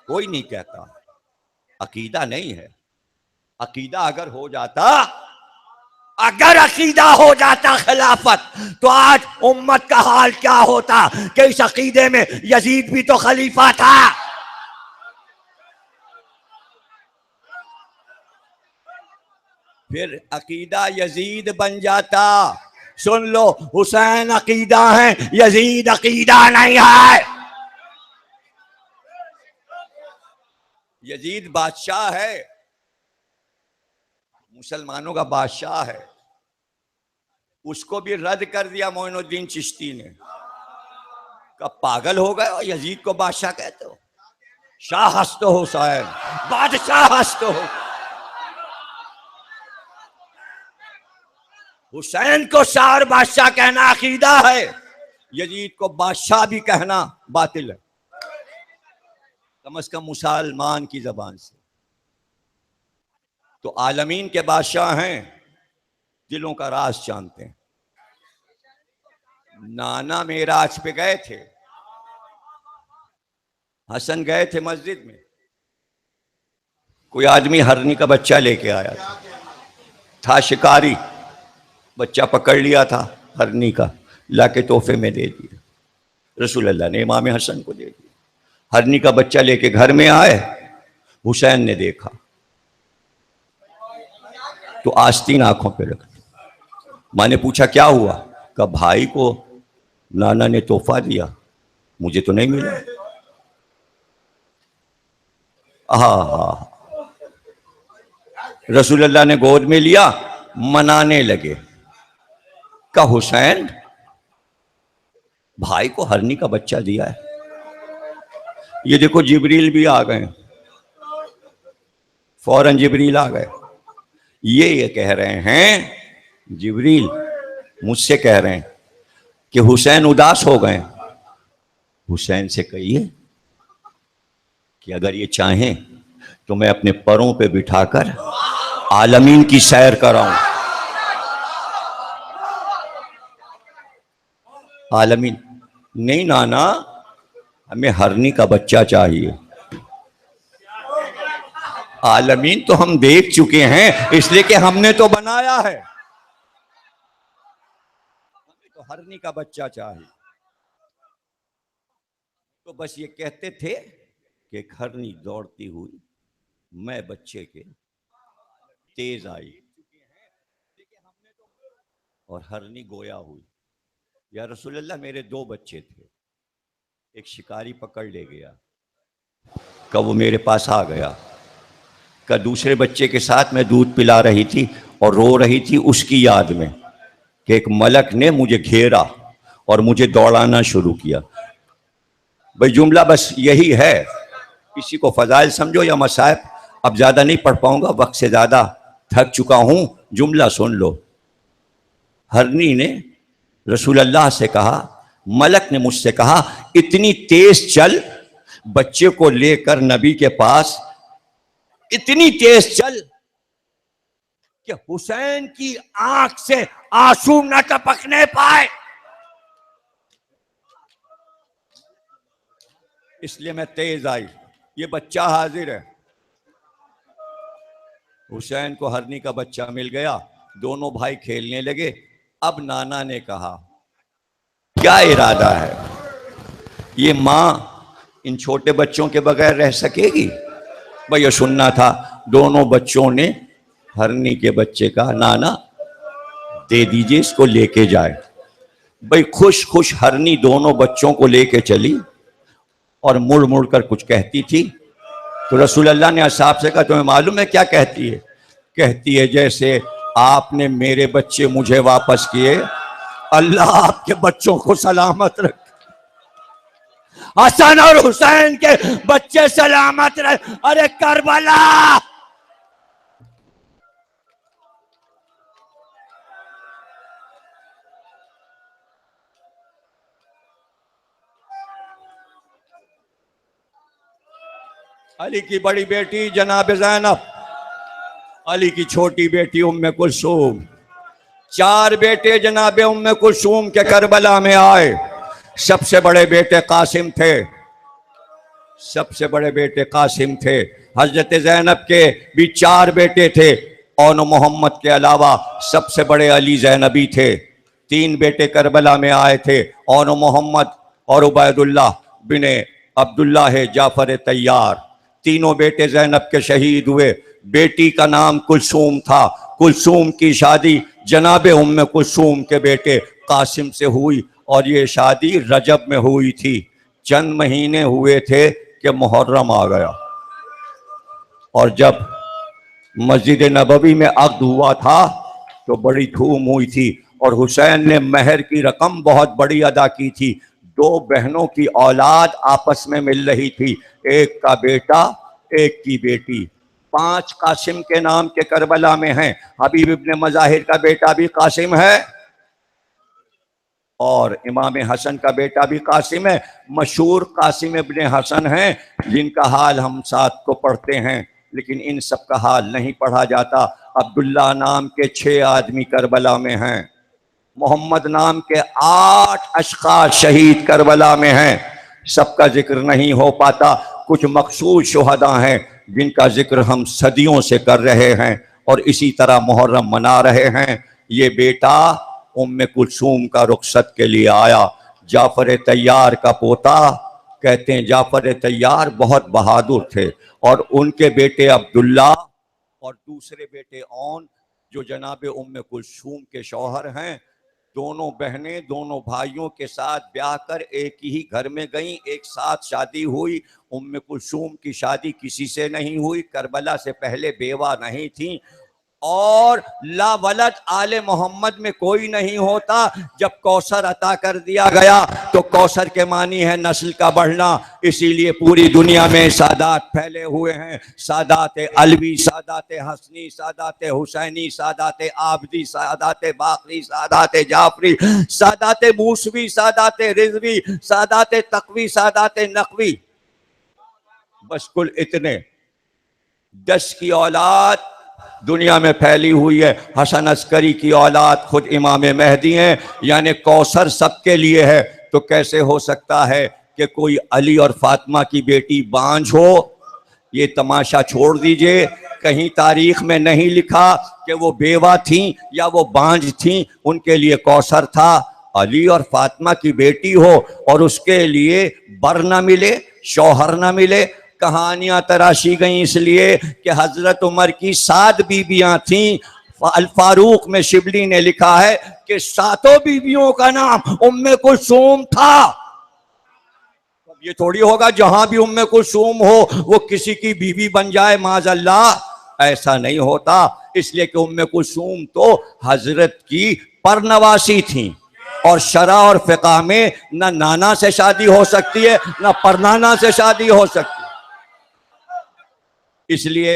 कोई नहीं कहता अकीदा नहीं है। अकीदा अगर हो जाता, अगर अकीदा हो जाता खिलाफत, तो आज उम्मत का हाल क्या होता कि इस अकीदे में यजीद भी तो खलीफा था। फिर अकीदा यजीद बन जाता। सुन लो, हुसैन अकीदा है, यजीद अकीदा नहीं है। यजीद बादशाह है, मुसलमानों का बादशाह है। उसको भी रद्द कर दिया मोइनुद्दीन चिश्ती ने। कब पागल हो गए और यजीद को बादशाह कहते हो? शाह हस्त हो हुसैन, बादशाह हस्त हो। हुसैन को शाह और बादशाह कहना अकीदा है, यजीद को बादशाह भी कहना बातिल है, कम से कम मुसलमान की जबान से। तो आलमीन के बादशाह हैं, दिलों का राज जानते हैं। नाना मेराज पे गए थे, हसन गए थे मस्जिद में, कोई आदमी हरनी का बच्चा लेके आया था शिकारी, बच्चा पकड़ लिया था हरनी का, लाके तोहफे में दे दिया। रसूल अल्लाह ने इमाम हसन को दे दिया। हरनी का बच्चा लेके घर में आए, हुसैन ने देखा तो आस्तीन आंखों पे रख दी। माँ ने पूछा क्या हुआ? कहा भाई को नाना ने तोहफा दिया, मुझे तो नहीं मिला। रसूलुल्लाह ने गोद में लिया, मनाने लगे। का हुसैन, भाई को हरनी का बच्चा दिया है। ये देखो जिब्रील भी आ गए, फौरन जिब्रील आ गए। ये कह रहे हैं, जिब्रील मुझसे कह रहे हैं कि हुसैन उदास हो गए। हुसैन से कहिए कि अगर ये चाहें तो मैं अपने पैरों पे बिठाकर आलमीन की सैर कराऊं। आलमीन, नहीं नाना, हमें हरनी का बच्चा चाहिए। आलमीन तो हम देख चुके हैं, इसलिए कि हमने तो बनाया है। हमें तो हरनी का बच्चा चाहिए। तो बस ये कहते थे कि एक हरनी दौड़ती हुई मैं बच्चे के तेज आई और हरनी गोया हुई। या रसूलल्लाह, मेरे 2 बच्चे थे, एक शिकारी पकड़ ले गया। कब वो मेरे पास आ गया, का दूसरे बच्चे के साथ मैं दूध पिला रही थी और रो रही थी उसकी याद में कि एक मलक ने मुझे घेरा और मुझे दौड़ाना शुरू किया। भाई जुमला बस यही है, किसी को फजाइल समझो या मसाइब। अब ज्यादा नहीं पढ़ पाऊंगा, वक्त से ज्यादा थक चुका हूं। जुमला सुन लो। हरनी ने रसूलुल्लाह से कहा, मलक ने मुझसे कहा, इतनी तेज चल, बच्चे को लेकर नबी के पास इतनी तेज चल कि हुसैन की आंख से आंसू न टपकने पाए। इसलिए मैं तेज आई। ये बच्चा हाजिर है। हुसैन को हरनी का बच्चा मिल गया, दोनों भाई खेलने लगे। अब नाना ने कहा, क्या इरादा है, ये मां इन छोटे बच्चों के बगैर रह सकेगी? भाई ये सुनना था। दोनों बच्चों ने हरनी के बच्चे का, नाना दे दीजिए, इसको लेके जाए। भाई खुश खुश हरनी दोनों बच्चों को लेके चली और मुड़ मुड़ कर कुछ कहती थी। तो रसूलुल्लाह ने असहाब से कहा, तुम्हें मालूम है क्या कहती है? कहती है, जैसे आपने मेरे बच्चे मुझे वापस किए, अल्लाह आपके बच्चों को सलामत रखे। हसन और हुसैन के बच्चे सलामत रहे। अरे करबला, अली की बड़ी बेटी जनाब ज़ैनब, अली की छोटी बेटी उम्मे कुलसूम, 4 बेटे जनाब उम्मे कुलसूम के करबला में आए। सबसे बड़े बेटे कासिम थे, सबसे बड़े बेटे कासिम थे। हजरत ज़ैनब के भी 4 बेटे थे और मोहम्मद के अलावा सबसे बड़े अली ज़ैनबी थे। 3 बेटे करबला में आए थे और मोहम्मद और उबैदुल्लाह बिन अब्दुल्लाह है जाफर तैयार। तीनों बेटे ज़ैनब के शहीद हुए। बेटी का नाम कुलसूम था। कुलसूम की शादी जनाब उम्मे कुलसूम के बेटे कासिम से हुई और ये शादी रजब में हुई थी। चंद महीने हुए थे कि मुहर्रम आ गया और जब मस्जिद नबवी में अक़्द हुआ था तो बड़ी धूम हुई थी और हुसैन ने महर की रकम बहुत बड़ी अदा की थी। 2 बहनों की औलाद आपस में मिल रही थी, एक का बेटा एक की बेटी। 5 कासिम के नाम के करबला में हैं। हबीब इब्ने मज़ाहिर का बेटा भी कासिम है और इमाम हसन का बेटा भी कासिम है। मशहूर कासिम इब्ने हसन हैं जिनका हाल हम साथ को पढ़ते हैं, लेकिन इन सब का हाल नहीं पढ़ा जाता। अब्दुल्ला नाम के 6 आदमी करबला में हैं। मोहम्मद नाम के 8 अशखास शहीद करबला में हैं। सबका जिक्र नहीं हो पाता। कुछ मखसूस शुहदा हैं जिनका जिक्र हम सदियों से कर रहे हैं और इसी तरह मुहर्रम मना रहे हैं। ये बेटा उम्मे कुलसूम का रुखसत के लिए आया। जाफर तैयार का पोता, कहते हैं जाफर तैयार बहुत बहादुर थे और उनके बेटे अब्दुल्ला और दूसरे बेटे औन जो जनाब उम्मे कुलसूम के शौहर हैं, दोनों बहनें दोनों भाइयों के साथ ब्याह कर एक ही घर में गईं, एक साथ शादी हुई। उम्मे कुलसूम की शादी किसी से नहीं हुई, करबला से पहले बेवा नहीं थी और ला वलद आले मोहम्मद में कोई नहीं होता। जब कौसर अता कर दिया गया तो कौसर के मानी है नस्ल का बढ़ना, इसीलिए पूरी दुनिया में सादात फैले हुए हैं। सादात अलवी, सादात हसनी, सादात हुसैनी, सादात आबदी, सादात बाकरी, सादात जाफरी, सादात मूसवी, सादात रिजवी, सादात तकवी, सादात नकवी, बस कुल इतने 10 की औलाद दुनिया में फैली हुई है। हसन अस्करी की औलाद खुद इमाम महदी हैं, यानी कौसर सबके लिए है। तो कैसे हो सकता है कि कोई अली और फातिमा की बेटी बांझ हो? ये तमाशा छोड़ दीजिए, कहीं तारीख में नहीं लिखा कि वो बेवा थीं या वो बांझ थीं, उनके लिए कौसर था। अली और फातिमा की बेटी हो और उसके लिए बर न मिले, शौहर न मिले। कहानियां तराशी गई इसलिए कि हजरत उमर की 7 बीबियां थीं। अल फारूक में शिबली ने लिखा है कि 7 बीबियों का नाम उम्मे कुलसूम था। अब ये थोड़ी होगा जहां भी उम्मे कुलसूम हो वो किसी की बीवी बन जाए, माज़अल्लाह, ऐसा नहीं होता। इसलिए कि उम्मे कुलसूम तो हजरत की परनवासी थी, और शरा और फिका में न नाना से शादी हो सकती है न परनाना से शादी हो सकती है। इसलिए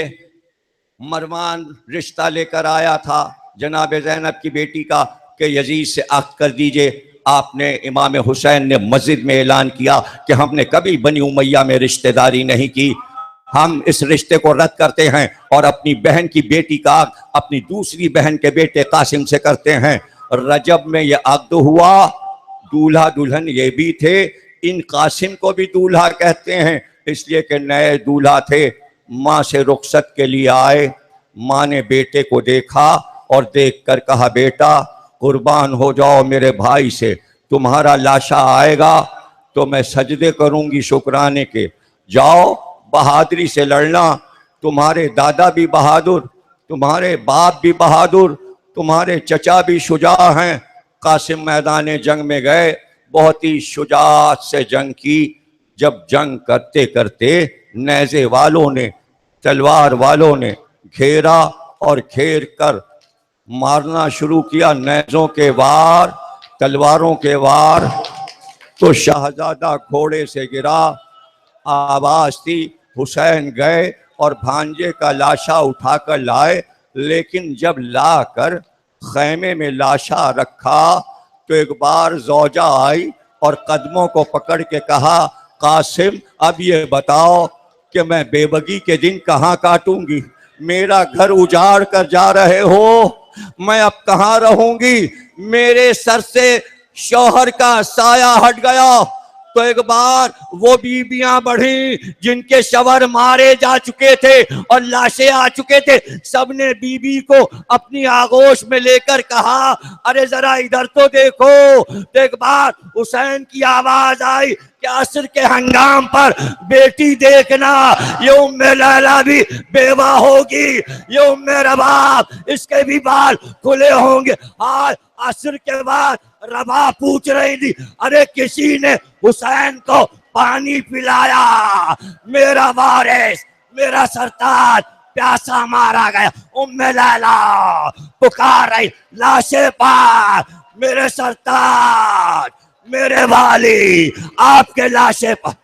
मरवान रिश्ता लेकर आया था जनाब ज़ैनब की बेटी का कि यजीद से अक्द कर दीजिए। आपने इमाम हुसैन ने मस्जिद में ऐलान किया कि हमने कभी बनी उमैया में रिश्तेदारी नहीं की, हम इस रिश्ते को रद्द करते हैं और अपनी बहन की बेटी का अपनी दूसरी बहन के बेटे कासिम से करते हैं। रजब में यह अक्द हुआ, दूल्हा दुल्हन ये भी थे। इन कासिम को भी दूल्हा कहते हैं इसलिए कि नए दूल्हा थे। माँ से रुखसत के लिए आए, माँ ने बेटे को देखा और देखकर कहा, बेटा कुर्बान हो जाओ मेरे भाई से, तुम्हारा लाशा आएगा तो मैं सजदे करूंगी शुक्राने के। जाओ बहादुरी से लड़ना, तुम्हारे दादा भी बहादुर, तुम्हारे बाप भी बहादुर, तुम्हारे चचा भी शुजा हैं। कासिम मैदान जंग में गए, बहुत ही शुजाअत से जंग की। जब जंग करते करते नेज़े वालों ने, तलवार वालों ने घेरा और घेर कर मारना शुरू किया, नेज़ों के वार, तलवारों के वार। तो शहजादा घोड़े से गिरा, आवाज थी। हुसैन गए और भांजे का लाशा उठाकर लाए, लेकिन जब लाकर खैमे में लाशा रखा तो एक बार जौजा आई और कदमों को पकड़ के कहा, कासिम अब ये बताओ कि मैं बेबगी के दिन कहाँ काटूंगी? मेरा घर उजाड़ कर जा रहे हो, मैं अब कहाँ रहूंगी? मेरे सर से शौहर का साया हट गया। तो एक बार वो बीबियां बढ़ी जिनके शवर मारे जा चुके थे और लाशें आ चुके थे, सबने बीबी को अपनी आगोश में लेकर कहा, अरे जरा इधर तो देखो। तो एक बार हुसैन की आवाज आई कि असर के हंगाम पर बेटी देखना, ये उम्मे लैला भी बेवा होगी, ये उम्मे रबाब इसके भी बाल खुले होंगे। आज असर के बाद रबा पूछ रही थी, अरे किसी ने हुसैन को पानी पिलाया? मेरा वारिस, मेरा सरताज प्यासा मारा गया। उम्मे लैला पुकार रही, लाशें पार, मेरे सरताज, मेरे वाली, आपके लाशें पर।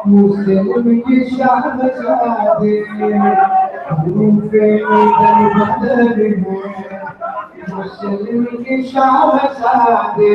मुस्लिम की शहज़ादी मुस्लिम की शहज़ादी